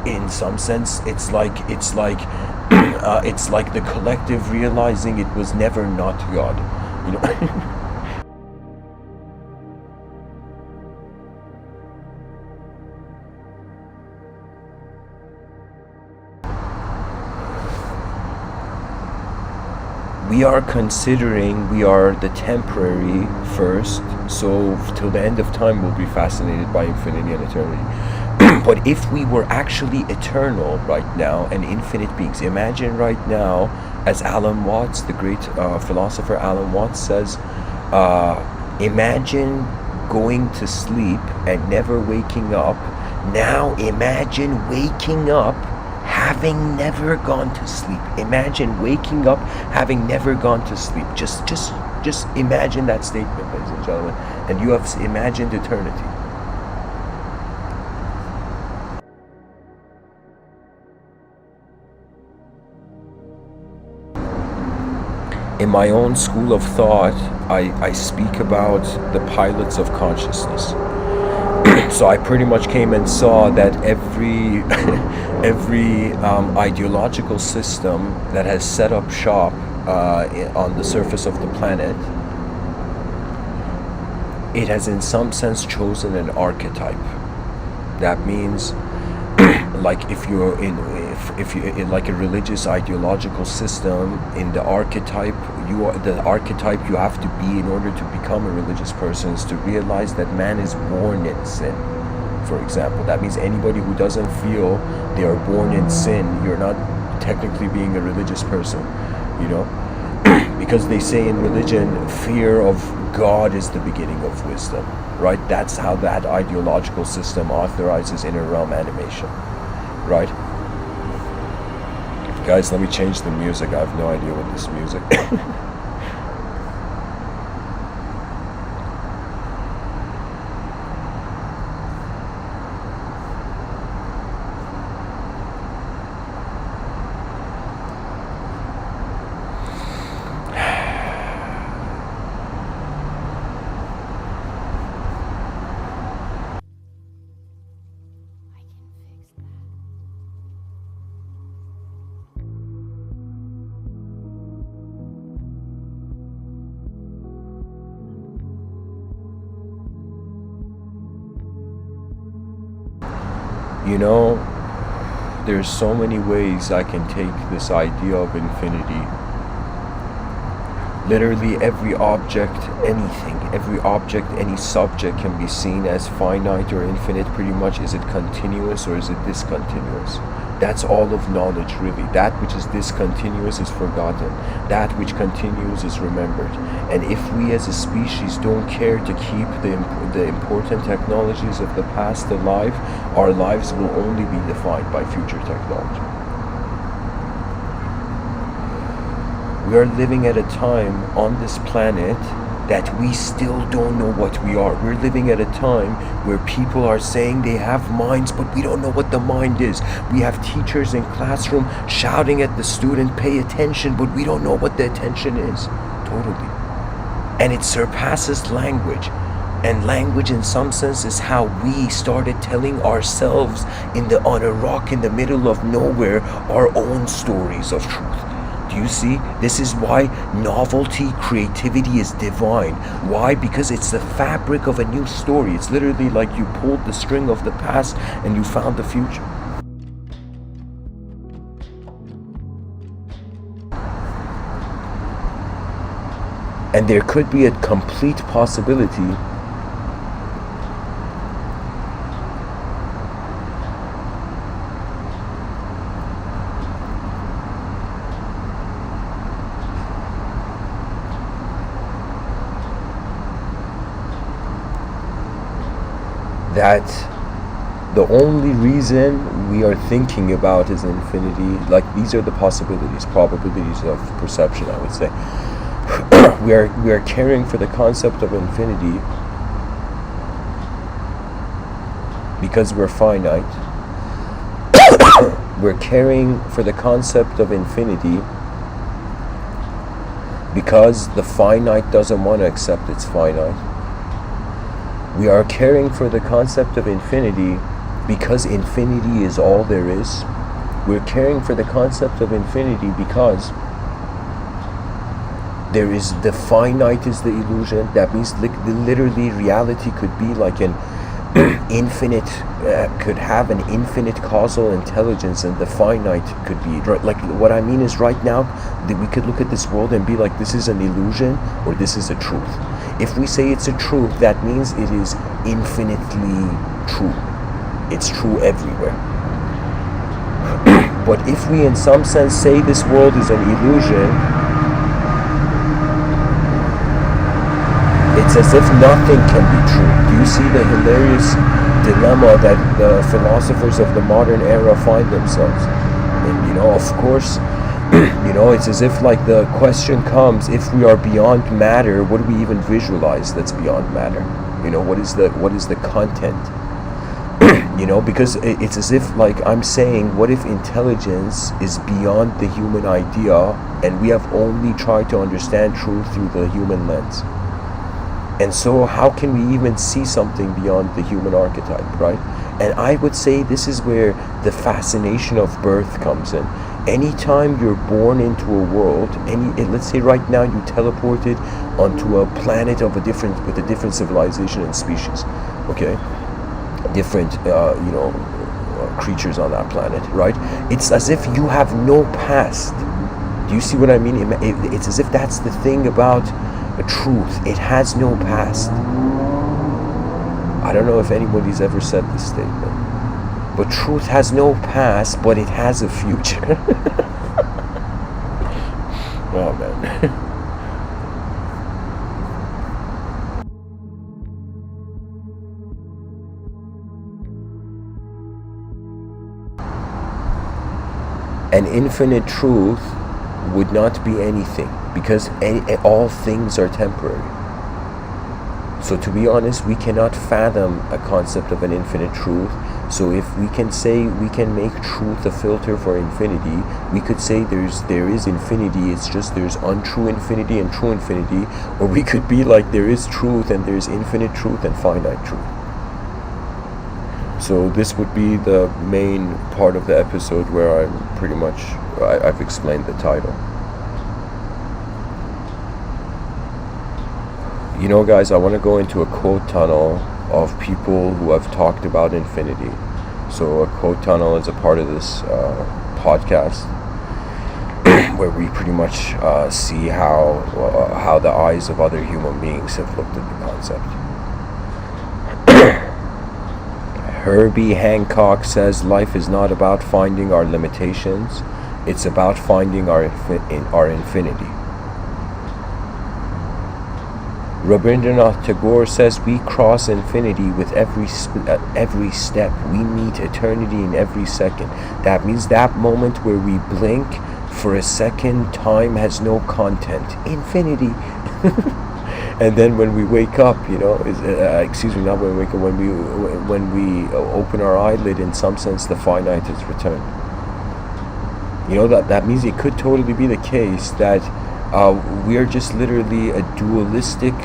In some sense, it's like it's like the collective realizing it was never not God. You know. we are considering we are the temporary first, so till the end of time we'll be fascinated by infinity and eternity. But if we were actually eternal right now and infinite beings, imagine right now, as Alan Watts, the great philosopher Alan Watts says, imagine going to sleep and never waking up. Now imagine waking up having never gone to sleep. Imagine waking up having never gone to sleep. Just imagine that statement, ladies and gentlemen, and you have imagined eternity. In my own school of thought, I speak about the pilots of consciousness. So I pretty much came and saw that every ideological system that has set up shop on the surface of the planet, it has in some sense chosen an archetype. That means, like if you're in like a religious ideological system, in the archetype you have to be in order to become a religious person is to realize that man is born in sin. For example, that means anybody who doesn't feel they are born in sin, you're not technically being a religious person, you know. Because they say in religion, fear of God is the beginning of wisdom, right? That's how that ideological system authorizes inner realm animation, right? Guys, let me change the music. I have no idea what this music. You know, there's so many ways I can take this idea of infinity. Literally every object, anything, every object, any subject can be seen as finite or infinite pretty much. Is it continuous or is it discontinuous? That's all of knowledge, really. That which is discontinuous is forgotten. That which continues is remembered. And if we as a species don't care to keep the important technologies of the past alive, our lives will only be defined by future technology. We are living at a time on this planet that we still don't know what we are. We're living at a time where people are saying they have minds, but we don't know what the mind is. We have teachers in classroom shouting at the student, pay attention, but we don't know what the attention is. Totally. And it surpasses language. And language in some sense is how we started telling ourselves on a rock in the middle of nowhere our own stories of truth. Do you see? This is why novelty, creativity is divine. Why? Because it's the fabric of a new story. It's literally like you pulled the string of the past and you found the future. And there could be a complete possibility that the only reason we are thinking about is infinity. Like, these are the possibilities, probabilities of perception, I would say. we are caring for the concept of infinity because we're finite. We're caring for the concept of infinity because the finite doesn't want to accept it's finite. We are caring for the concept of infinity because infinity is all there is. We're caring for the concept of infinity because there is the finite is the illusion. That means literally reality could be like an infinite could have an infinite causal intelligence, and the finite could be right. Like, what I mean is, right now that we could look at this world and be like, this is an illusion or this is a truth. If we say it's a truth, that means it is infinitely true. It's true everywhere. But if we in some sense say this world is an illusion, it's as if nothing can be true. Do you see the hilarious dilemma that the philosophers of the modern era find themselves? And of course, it's as if like the question comes, if we are beyond matter, what do we even visualize that's beyond matter? What is the content? Because it's as if like I'm saying, what if intelligence is beyond the human idea and we have only tried to understand truth through the human lens? And so how can we even see something beyond the human archetype, right? And I would say this is where the fascination of birth comes in. Anytime you're born into a world, let's say right now you teleported onto a planet with a different civilization and species, okay? Different, creatures on that planet, right? It's as if you have no past. Do you see what I mean? It's as if that's the thing about a truth. It has no past. I don't know if anybody's ever said this statement, but truth has no past, but it has a future. Oh man. An infinite truth would not be anything, because all things are temporary. So to be honest, we cannot fathom a concept of an infinite truth. So if we can say we can make truth a filter for infinity, we could say there is infinity, it's just there's untrue infinity and true infinity. Or we could be like there is truth and there's infinite truth and finite truth. So this would be the main part of the episode where I've explained the title. Guys, I want to go into a quote tunnel of people who have talked about infinity. So a quote tunnel is a part of this podcast where we pretty much see how the eyes of other human beings have looked at the concept. Herbie Hancock says life is not about finding our limitations, it's about finding our infinity. Rabindranath Tagore says we cross infinity with every step. We meet eternity in every second. That means that moment where we blink for a second, time has no content. Infinity. And then when we wake up, not when we wake up, when we open our eyelid, in some sense the finite is returned. That means it could totally be the case that we are just literally a dualistic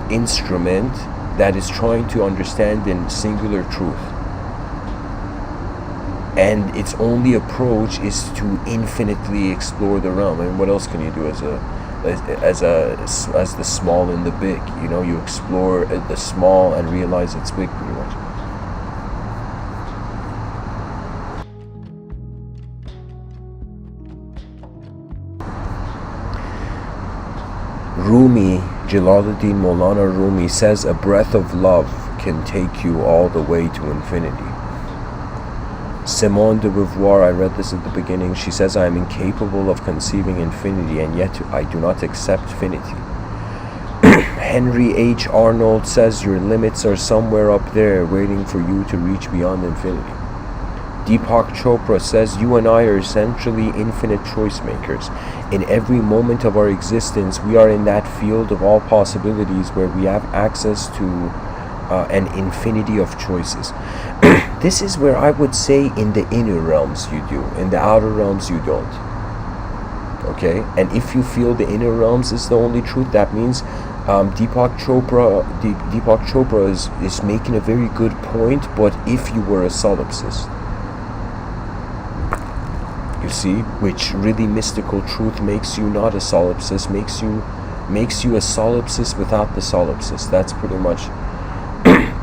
instrument that is trying to understand in singular truth, and its only approach is to infinitely explore the realm. I mean, what else can you do as the small and the big? You explore the small and realize it's big, pretty much. Rumi, Jalaluddin Maulana Rumi says a breath of love can take you all the way to infinity. Simone de Beauvoir, I read this at the beginning, she says, I am incapable of conceiving infinity and yet I do not accept finity. Henry H. Arnold says your limits are somewhere up there waiting for you to reach beyond infinity. Deepak Chopra says you and I are essentially infinite choice makers. In every moment of our existence, we are in that field of all possibilities where we have access to an infinity of choices. This is where I would say in the inner realms you do, in the outer realms you don't. Okay? And if you feel the inner realms is the only truth, that means Deepak Chopra is making a very good point, but if you were a solipsist, you see, which really mystical truth makes you not a solipsist, makes you a solipsist without the solipsist. That's pretty much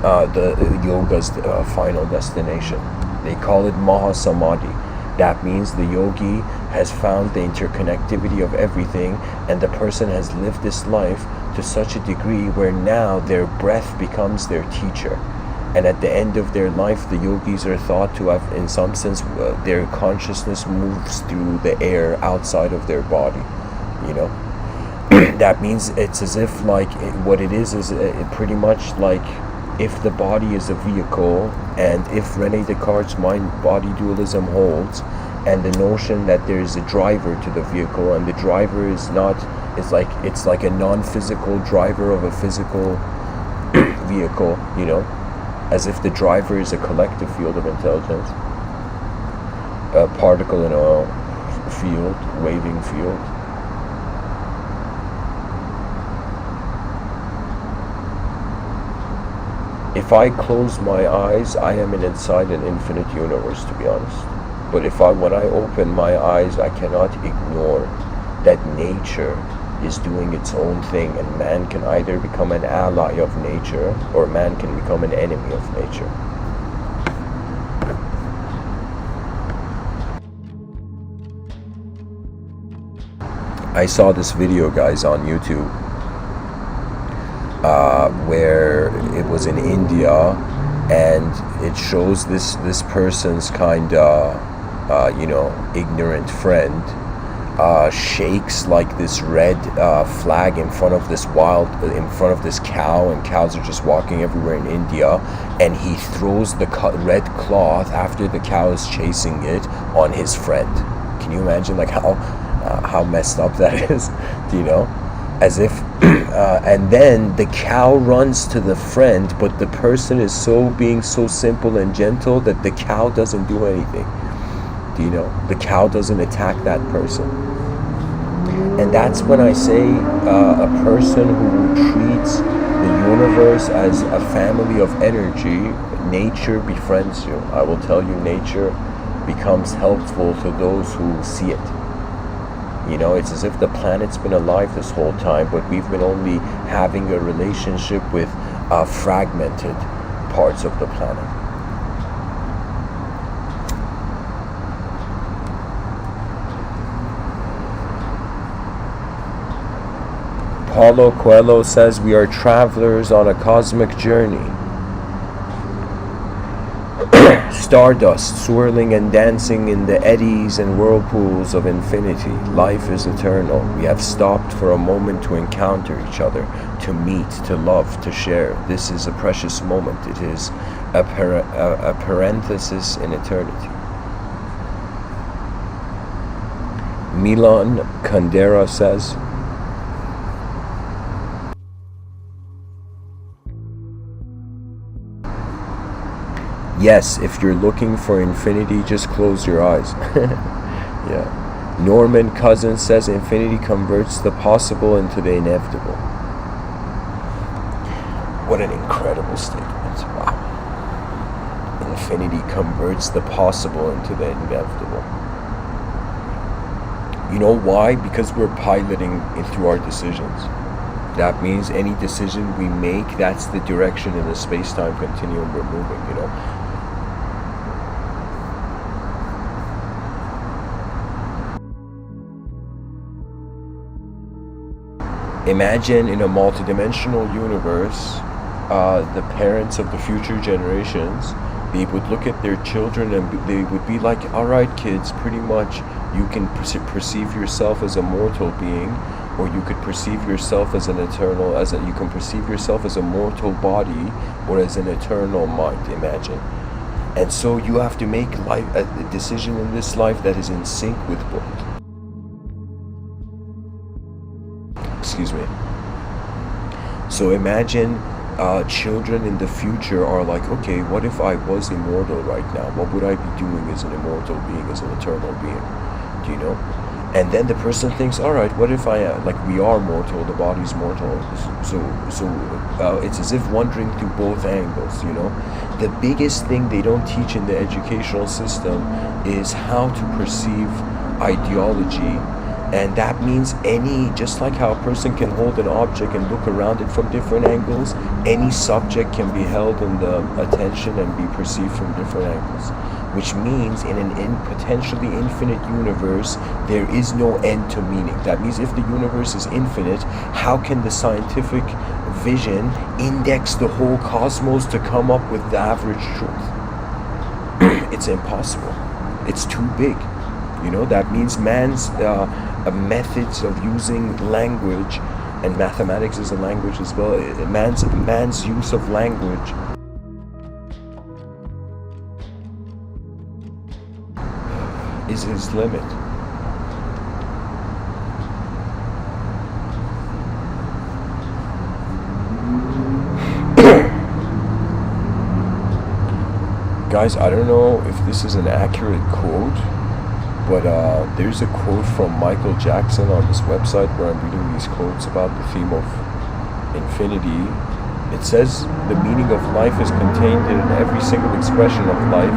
the yoga's final destination. They call it Mahasamadhi. That means the yogi has found the interconnectivity of everything, and the person has lived this life to such a degree where now their breath becomes their teacher. And at the end of their life, the yogis are thought to have, in some sense, their consciousness moves through the air outside of their body, you know. That means it's as if, like, what it is pretty much like if the body is a vehicle, and if René Descartes' mind-body dualism holds, and the notion that there is a driver to the vehicle, and the driver is not, it's like a non-physical driver of a physical vehicle, you know, as if the driver is a collective field of intelligence, a particle in a field, waving field. If I close my eyes, I am inside an infinite universe, to be honest. But when I open my eyes, I cannot ignore that nature is doing its own thing, and man can either become an ally of nature, or man can become an enemy of nature. I saw this video, guys, on YouTube, where it was in India, and it shows this person's kind of ignorant friend shakes like this red flag in front of this cow, and cows are just walking everywhere in India, and he throws the red cloth after the cow is chasing it on his friend. Can you imagine, like, how messed up that is? Do you know? As if and then the cow runs to the friend, but the person is being so simple and gentle that the cow doesn't do anything. Do you know? The cow doesn't attack that person. And that's when I say a person who treats the universe as a family of energy, nature befriends you. I will tell you, nature becomes helpful to those who see it. You know, it's as if the planet's been alive this whole time, but we've been only having a relationship with fragmented parts of the planet. Paulo Coelho says we are travelers on a cosmic journey. Stardust swirling and dancing in the eddies and whirlpools of infinity. Life is eternal. We have stopped for a moment to encounter each other, to meet, to love, to share. This is a precious moment. It is a parenthesis in eternity. Milan Kundera says, yes, if you're looking for infinity, just close your eyes. Yeah. Norman Cousins says infinity converts the possible into the inevitable. What an incredible statement. Wow. Infinity converts the possible into the inevitable. You know why? Because we're piloting it through our decisions. That means any decision we make, that's the direction in the space-time continuum we're moving, you know. Imagine in a multidimensional universe, the parents of the future generations, they would look at their children and they would be like, all right, kids, pretty much you can perceive yourself as a mortal being, or you could perceive yourself as an eternal, you can perceive yourself as a mortal body or as an eternal mind, imagine. And so you have to make a decision in this life that is in sync with both. Excuse me. So imagine children in the future are like, okay, what if I was immortal right now? What would I be doing as an immortal being, as an eternal being? Do you know? And then the person thinks, all right, what if we are mortal, the body's mortal. So it's as if wandering through both angles, you know? The biggest thing they don't teach in the educational system is how to perceive ideology And that means just like how a person can hold an object and look around it from different angles, any subject can be held in the attention and be perceived from different angles. Which means in an potentially infinite universe, there is no end to meaning. That means if the universe is infinite, how can the scientific vision index the whole cosmos to come up with the average truth? It's impossible. It's too big. That means man's methods of using language, and mathematics is a language as well. Man's use of language is his limit. Guys, I don't know if this is an accurate quote, but there's a quote from Michael Jackson on this website where I'm reading these quotes about the theme of infinity. It says, "The meaning of life is contained in every single expression of life.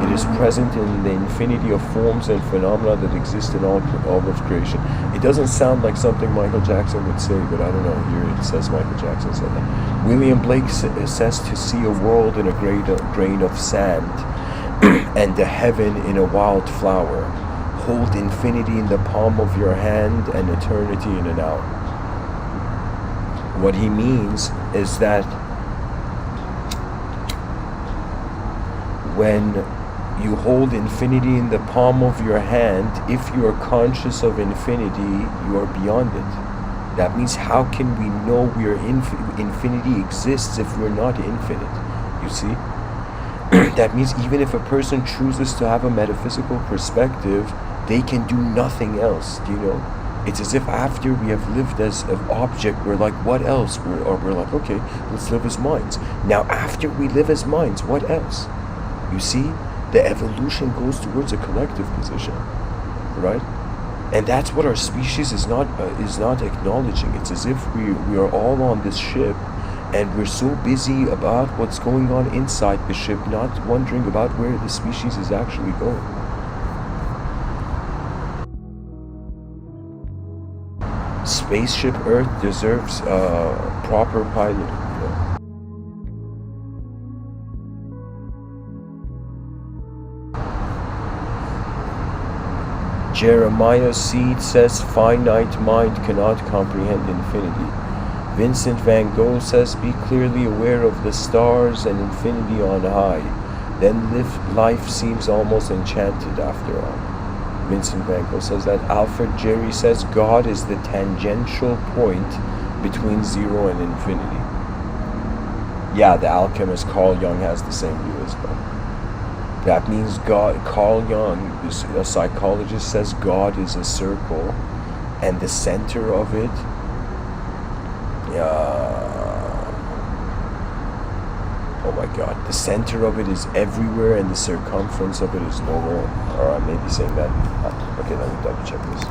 It is present in the infinity of forms and phenomena that exist in all of creation." It doesn't sound like something Michael Jackson would say, but I don't know. Here it says Michael Jackson said that. William Blake says to see a world in a grain of sand and a heaven in a wild flower. Hold infinity in the palm of your hand and eternity in an hour. What he means is that when you hold infinity in the palm of your hand, if you are conscious of infinity, you are beyond it. That means how can we know infinity exists if we're not infinite? You see? That means even if a person chooses to have a metaphysical perspective, they can do nothing else, It's as if after we have lived as an object, we're like, what else? We're like, okay, let's live as minds. Now, after we live as minds, what else? You see, the evolution goes towards a collective position, right? And that's what our species is not acknowledging. It's as if we are all on this ship, and we're so busy about what's going on inside the ship, not wondering about where the species is actually going. Spaceship Earth deserves proper pilot. Jeremiah Seed says finite mind cannot comprehend infinity. Vincent van Gogh says be clearly aware of the stars and infinity on high. Then life seems almost enchanted after all. Vincent van Gogh says that. Alfred Jerry says God is the tangential point between zero and infinity. Yeah, the alchemist Carl Jung has the same view as well. That means Carl Jung, a psychologist, says God is a circle, and the center of it, oh my God, the center of it is everywhere, and the circumference of it is nowhere. Or I may be saying that. Okay, let me double check this.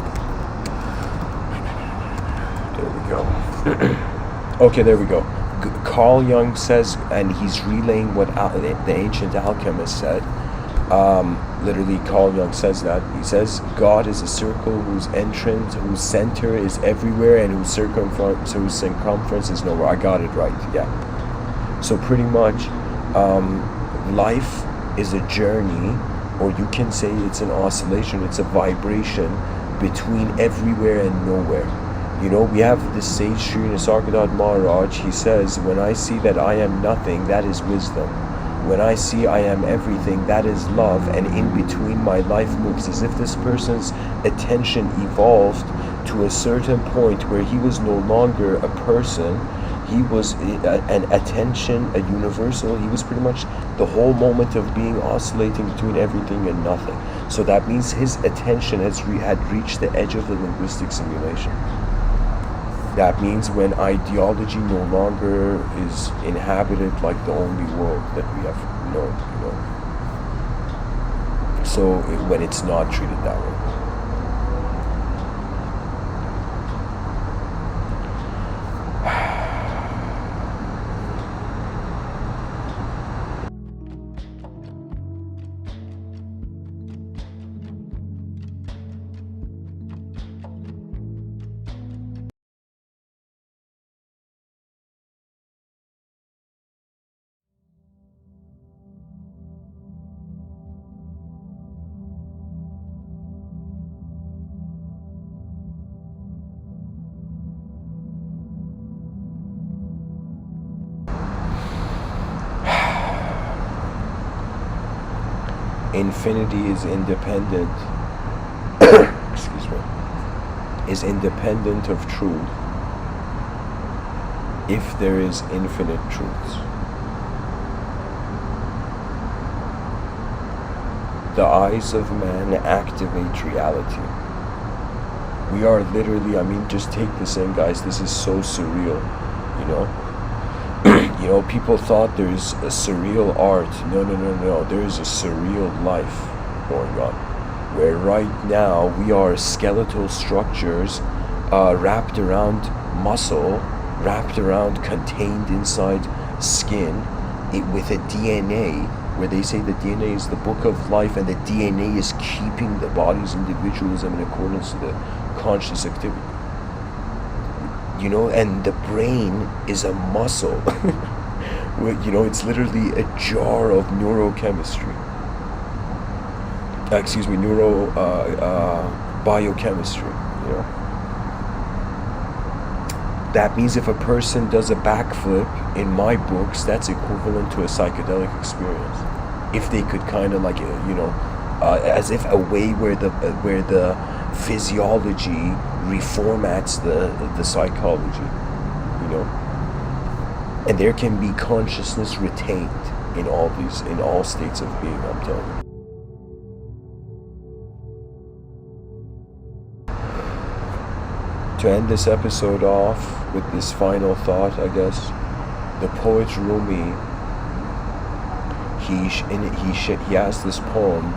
There we go. Okay, there we go. Carl Jung says, and he's relaying what the ancient alchemist said. Literally, Carl Jung says that. He says, God is a circle whose center is everywhere, and whose circumference is nowhere. I got it right, yeah. So pretty much, life is a journey, or you can say it's an oscillation, it's a vibration between everywhere and nowhere. We have this sage Sri Nisargadatta Maharaj. He says, when I see that I am nothing, that is wisdom. When I see I am everything, that is love. And in between, my life moves. As if this person's attention evolved to a certain point where he was no longer a person. He was an attention, a universal. He was pretty much the whole moment of being oscillating between everything and nothing. So that means his attention had reached the edge of the linguistic simulation. That means when ideology no longer is inhabited like the only world that we have known, So when it's not treated that way. infinity is independent, excuse me, is independent of truth if there is infinite truths. The eyes of man activate reality. We are literally, just take this in, guys. This is so surreal, you know. People thought there's a surreal art. No. There is a surreal life going on, where right now we are skeletal structures wrapped around muscle, wrapped around, contained inside skin, with a DNA, where they say the DNA is the book of life, and the DNA is keeping the body's individualism in accordance to the conscious activity. And the brain is a muscle. It's literally a jar of neurochemistry. Biochemistry. That means if a person does a backflip, in my books, that's equivalent to a psychedelic experience. If they could kind of as if a way where the physiology reformats the psychology, and there can be consciousness retained in all states of being, I'm telling you. To end this episode off with this final thought, I guess, the poet Rumi, he has this poem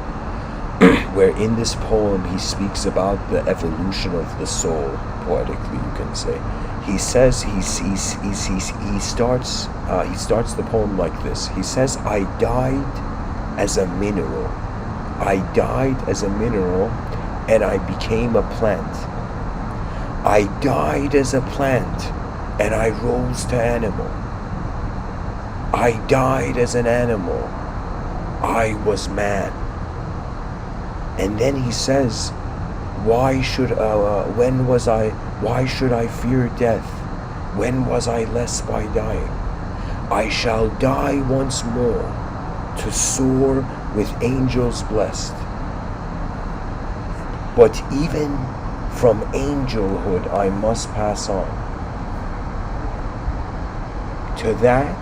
where in this poem he speaks about the evolution of the soul, poetically you can say. He says he starts the poem like this. He says, I died as a mineral. I died as a mineral and I became a plant. I died as a plant and I rose to animal. I died as an animal. I was man. And then he says, why should I fear death? When was I less by dying? I shall die once more to soar with angels blessed. But even from angelhood I must pass on. To that,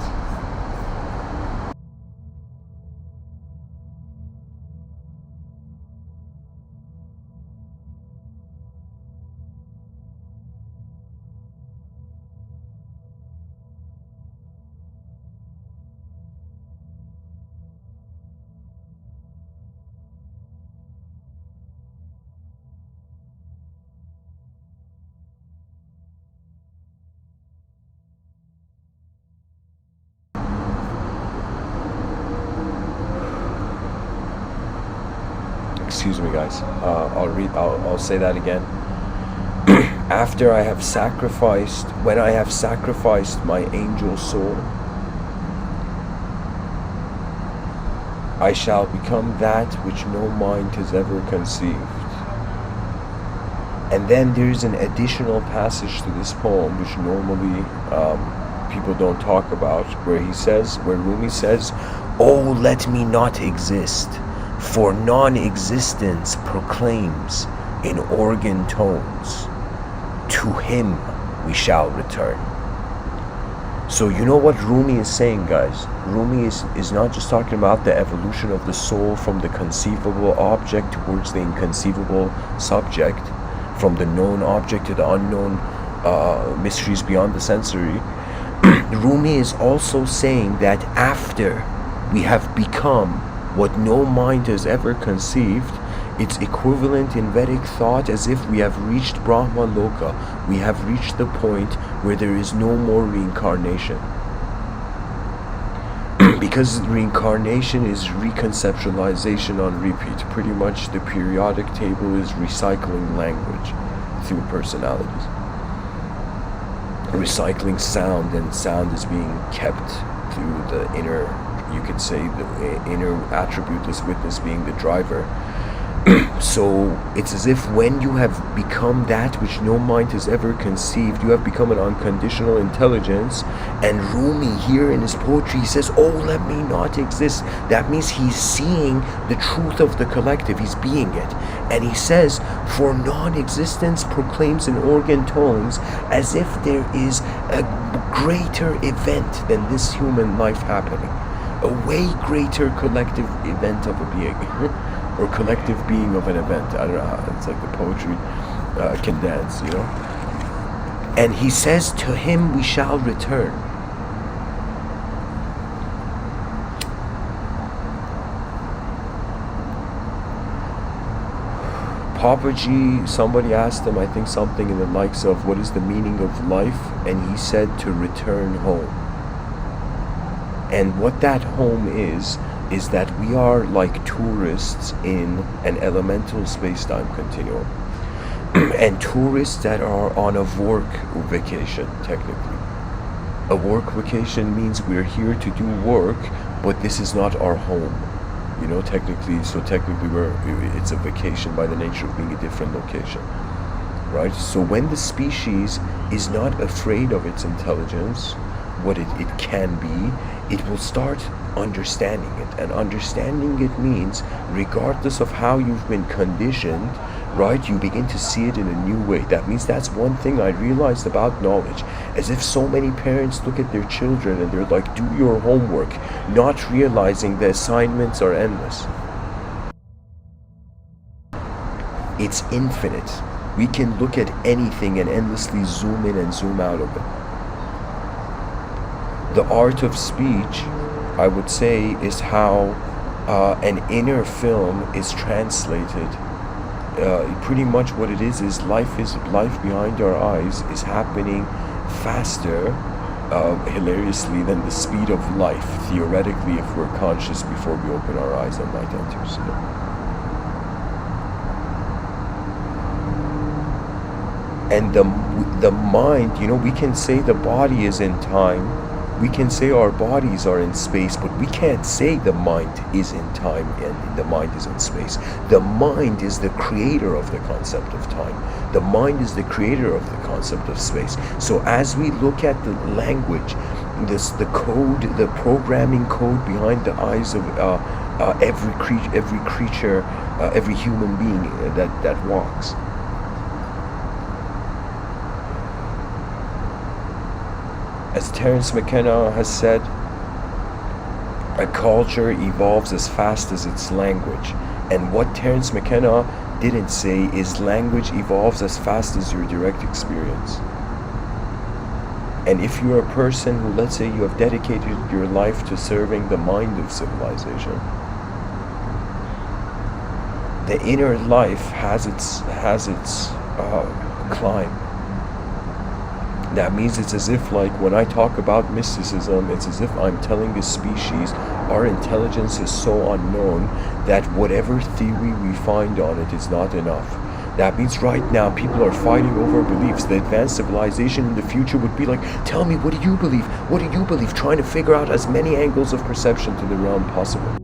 excuse me, guys. I'll say that again. When I have sacrificed my angel soul, I shall become that which no mind has ever conceived. And then there's an additional passage to this poem which normally people don't talk about, where Rumi says, "Oh, let me not exist, for non-existence proclaims in organ tones, to him we shall return." So you know what Rumi is saying, guys? Rumi is not just talking about the evolution of the soul from the conceivable object towards the inconceivable subject, from the known object to the unknown mysteries beyond the sensory. Rumi is also saying that after we have become what no mind has ever conceived, it's equivalent in Vedic thought as if we have reached Brahma Loka. We have reached the point where there is no more reincarnation. Because reincarnation is reconceptualization on repeat. Pretty much the periodic table is recycling language through personalities. Recycling sound, and sound is being kept through the inner, you could say, the inner attributeless witness being the driver. So it's as if when you have become that which no mind has ever conceived, you have become an unconditional intelligence. And Rumi here in his poetry, he says, oh, let me not exist. That means he's seeing the truth of the collective, he's being it. And he says, for non-existence proclaims in organ tones as if there is a greater event than this human life happening, a way greater collective event of a being. Or collective being of an event. I don't know how, it's like the poetry can dance, you know? And he says, to him we shall return. Papaji, somebody asked him, I think something in the likes of, what is the meaning of life? And he said, to return home. And what that home is that we are like tourists in an elemental space-time continuum. And tourists that are on a work vacation, technically. A work vacation means we're here to do work, but this is not our home. You know, technically, so technically it's a vacation by the nature of being a different location. Right? So when the species is not afraid of its intelligence, what it can be, it will start understanding it. And understanding it means, regardless of how you've been conditioned, right, you begin to see it in a new way. That means that's one thing I realized about knowledge. As if so many parents look at their children and they're like, do your homework, not realizing the assignments are endless. It's infinite. We can look at anything and endlessly zoom in and zoom out of it. The art of speech, I would say, is how an inner film is translated. Pretty much what it is life behind our eyes is happening faster, hilariously, than the speed of life, theoretically, if we're conscious before we open our eyes and light enters. And the mind, you know, we can say the body is in time, we can say our bodies are in space, but we can't say the mind is in time and the mind is in space. The mind is the creator of the concept of time. The mind is the creator of the concept of space. So as we look at the language, the code, the programming code behind the eyes of every creature, every human being that walks. As Terence McKenna has said, a culture evolves as fast as its language. And what Terence McKenna didn't say is language evolves as fast as your direct experience. And if you're a person who, let's say, you have dedicated your life to serving the mind of civilization, the inner life has its climb. That means it's as if, like, when I talk about mysticism, it's as if I'm telling this species our intelligence is so unknown that whatever theory we find on it is not enough. That means right now people are fighting over beliefs. The advanced civilization in the future would be like, tell me, what do you believe? What do you believe? Trying to figure out as many angles of perception to the realm possible.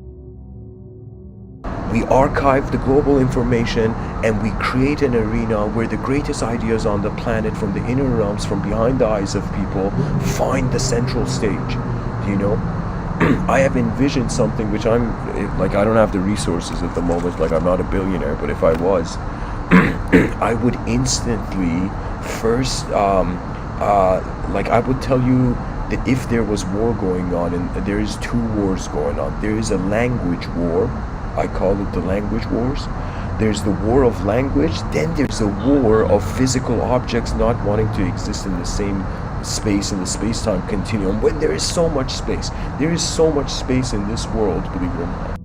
We archive the global information and we create an arena where the greatest ideas on the planet from the inner realms, from behind the eyes of people, find the central stage. You know? I have envisioned something which I'm, like, I don't have the resources at the moment, like I'm not a billionaire, but if I was, I would instantly first, like I would tell you that if there was war going on, and there is two wars going on, there is a language war. I call it the language wars. There's the war of language, then there's a war of physical objects not wanting to exist in the same space, in the space-time continuum, when there is so much space. There is so much space in this world, believe it or not,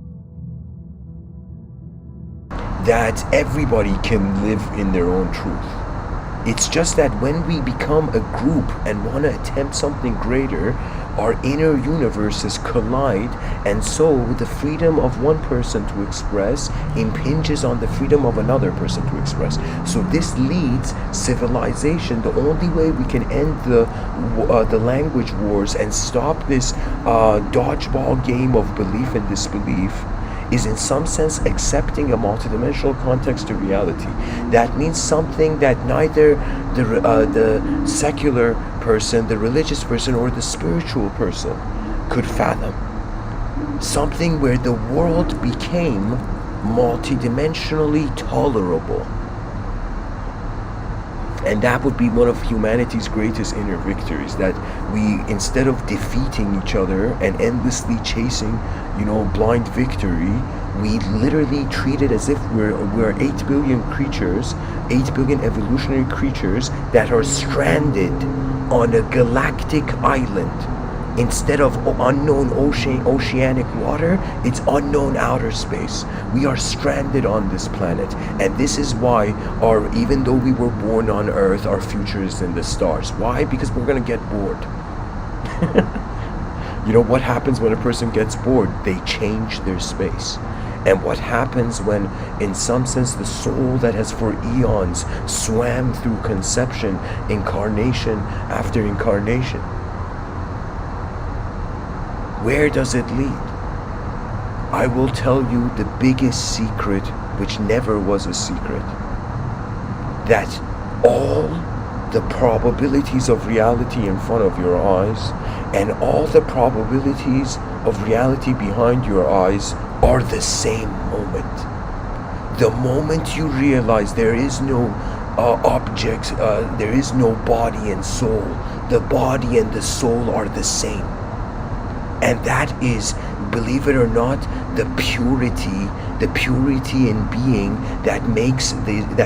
that everybody can live in their own truth. It's just that when we become a group and want to attempt something greater, our inner universes collide, and so the freedom of one person to express impinges on the freedom of another person to express. So this leads civilization. The only way we can end the language wars and stop this dodgeball game of belief and disbelief is in some sense accepting a multidimensional context to reality. That means something that neither the secular person, the religious person, or the spiritual person could fathom. Something where the world became multidimensionally tolerable. And that would be one of humanity's greatest inner victories, that we, instead of defeating each other and endlessly chasing, blind victory, we literally treat it as if we're 8 billion creatures, 8 billion evolutionary creatures that are stranded on a galactic island. Instead of unknown oceanic water, it's unknown outer space. We are stranded on this planet. And this is why even though we were born on Earth, our future is in the stars. Why? Because we're going to get bored. What happens when a person gets bored? They change their space. And what happens when, in some sense, the soul that has for eons swam through conception, incarnation after incarnation, where does it lead? I will tell you the biggest secret, which never was a secret, that all the probabilities of reality in front of your eyes and all the probabilities of reality behind your eyes are the same moment. The moment you realize there is no object, there is no body and soul, the body and the soul are the same. And that is, believe it or not, the purity in being that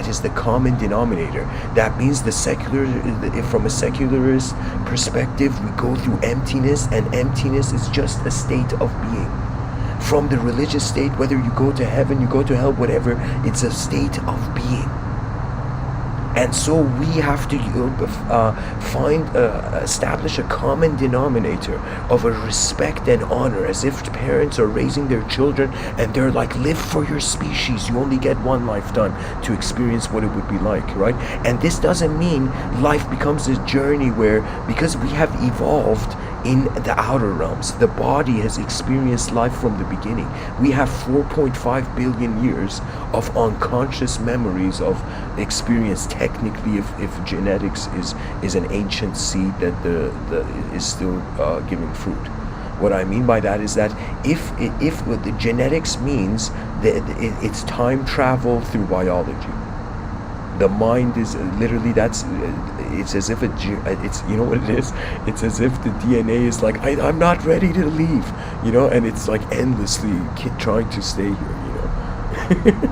is the common denominator. That means from a secularist perspective, we go through emptiness, and emptiness is just a state of being. From the religious state, whether you go to heaven, you go to hell, whatever, it's a state of being. And so we have to establish a common denominator of a respect and honor, as if parents are raising their children and they're like, live for your species. You only get one lifetime to experience what it would be like, right? And this doesn't mean life becomes a journey where, because we have evolved in the outer realms, the body has experienced life from the beginning. We have 4.5 billion years of unconscious memories of experience. Technically, if genetics is an ancient seed that is still giving fruit. What I mean by that is that if the genetics means that it's time travel through biology. The mind is literally, it's as if it's, you know what it is? It's as if the DNA is like, I'm not ready to leave, and it's like endlessly trying to stay here,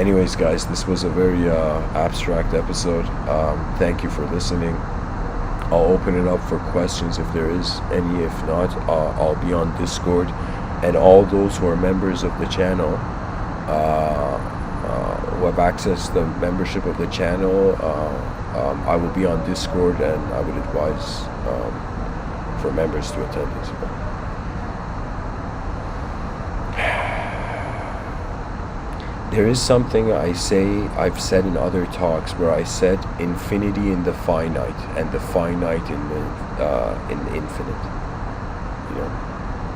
Anyways, guys, this was a very abstract episode. Thank you for listening. I'll open it up for questions if there is any. If not, I'll be on Discord. And all those who are members of the channel, who have access to the membership of the channel, I will be on Discord, and I would advise for members to attend as well. There is something I've said in other talks, where I said infinity in the finite and the finite in the infinite.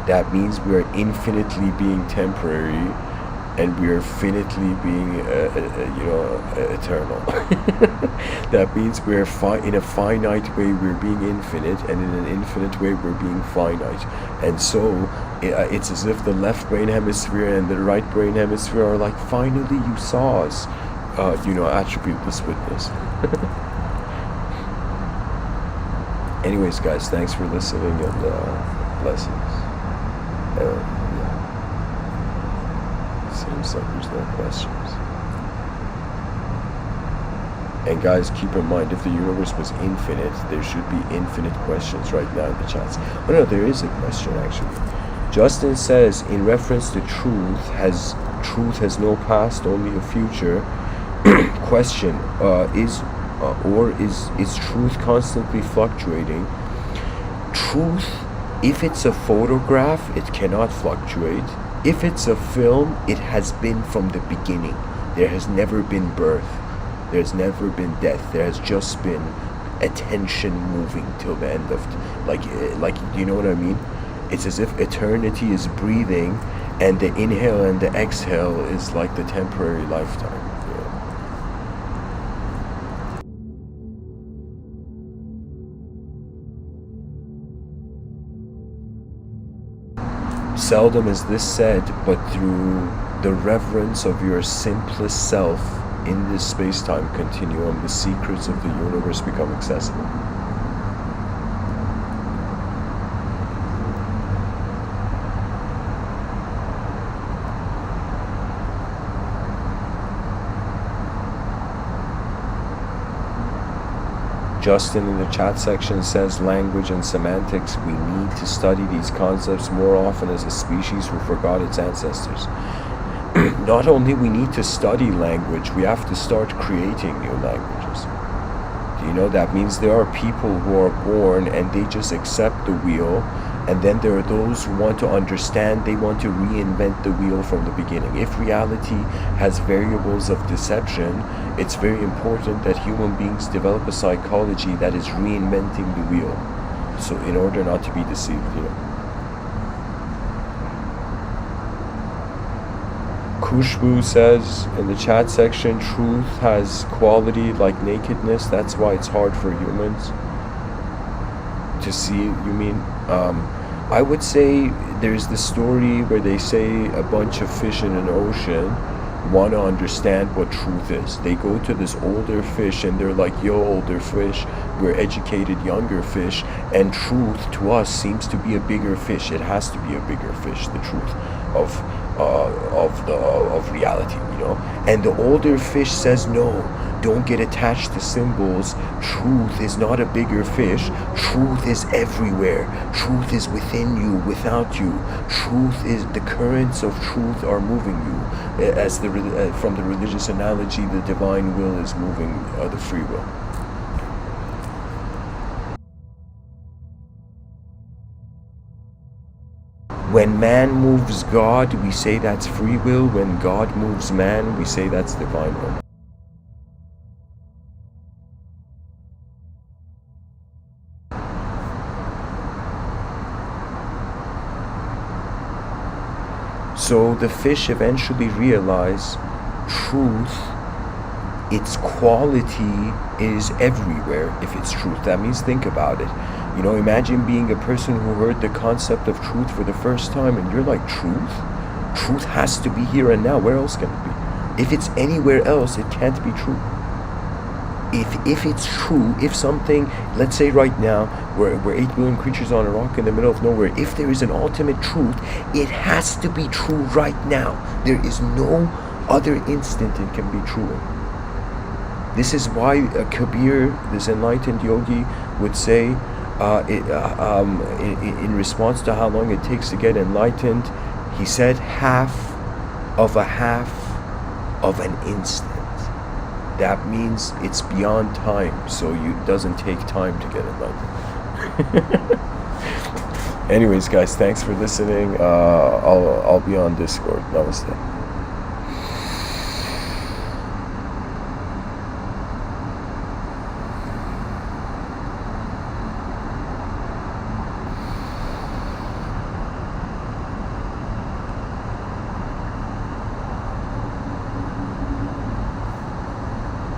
That means we're infinitely being temporary, and we're finitely being, eternal. That means we're in a finite way we're being infinite, and in an infinite way we're being finite. And so it's as if the left brain hemisphere and the right brain hemisphere are like, finally you saw us, attribute this witness. Anyways, guys, thanks for listening, and blessings. Seems like there's no questions. And guys, keep in mind, if the universe was infinite, there should be infinite questions right now in the chats. Oh no, there is a question actually. Justin says, in reference to truth has no past, only a future. Question: is truth constantly fluctuating? Truth, if it's a photograph, it cannot fluctuate. If it's a film, it has been from the beginning. There has never been birth. There's never been death. There has just been attention moving till the end of like do you know what I mean? It's as if eternity is breathing, and the inhale and the exhale is like the temporary lifetime. Seldom is this said, but through the reverence of your simplest self in this space-time continuum, the secrets of the universe become accessible. Justin in the chat section says, language and semantics, we need to study these concepts more often as a species who forgot its ancestors. Not only we need to study language, we have to start creating new languages. You know, that means there are people who are born and they just accept the wheel, and then there are those who want to understand, they want to reinvent the wheel from the beginning. If reality has variables of deception, it's very important that human beings develop a psychology that is reinventing the wheel, so in order not to be deceived, you know. Kushbu says in the chat section, truth has quality like nakedness, that's why it's hard for humans to see. You mean I would say there's the story where they say a bunch of fish in an ocean want to understand what truth is. They go to this older fish and they're like, yo, older fish, we're educated younger fish, and truth to us seems to be a bigger fish. It has to be a bigger fish, the truth of reality, you know. And the older fish says, no, don't get attached to symbols. Truth is not a bigger fish. Truth is everywhere. Truth is within you, without you. Truth is, the currents of truth are moving you. As from the religious analogy, the divine will is moving the free will. When man moves God, we say that's free will. When God moves man, we say that's divine will. So the fish eventually realize truth, its quality is everywhere if it's truth. That means, think about it. You know, imagine being a person who heard the concept of truth for the first time and you're like, truth? Truth has to be here and now. Where else can it be? If it's anywhere else, it can't be true. If it's true, if something, let's say right now, we're 8 billion creatures on a rock in the middle of nowhere, if there is an ultimate truth, it has to be true right now. There is no other instant it can be true in. This is why Kabir, this enlightened yogi, would say, in response to how long it takes to get enlightened, he said half of an instant. That means it's beyond time, so it doesn't take time to get enlightened. Anyways, guys, thanks for listening. I'll be on Discord. Namaste.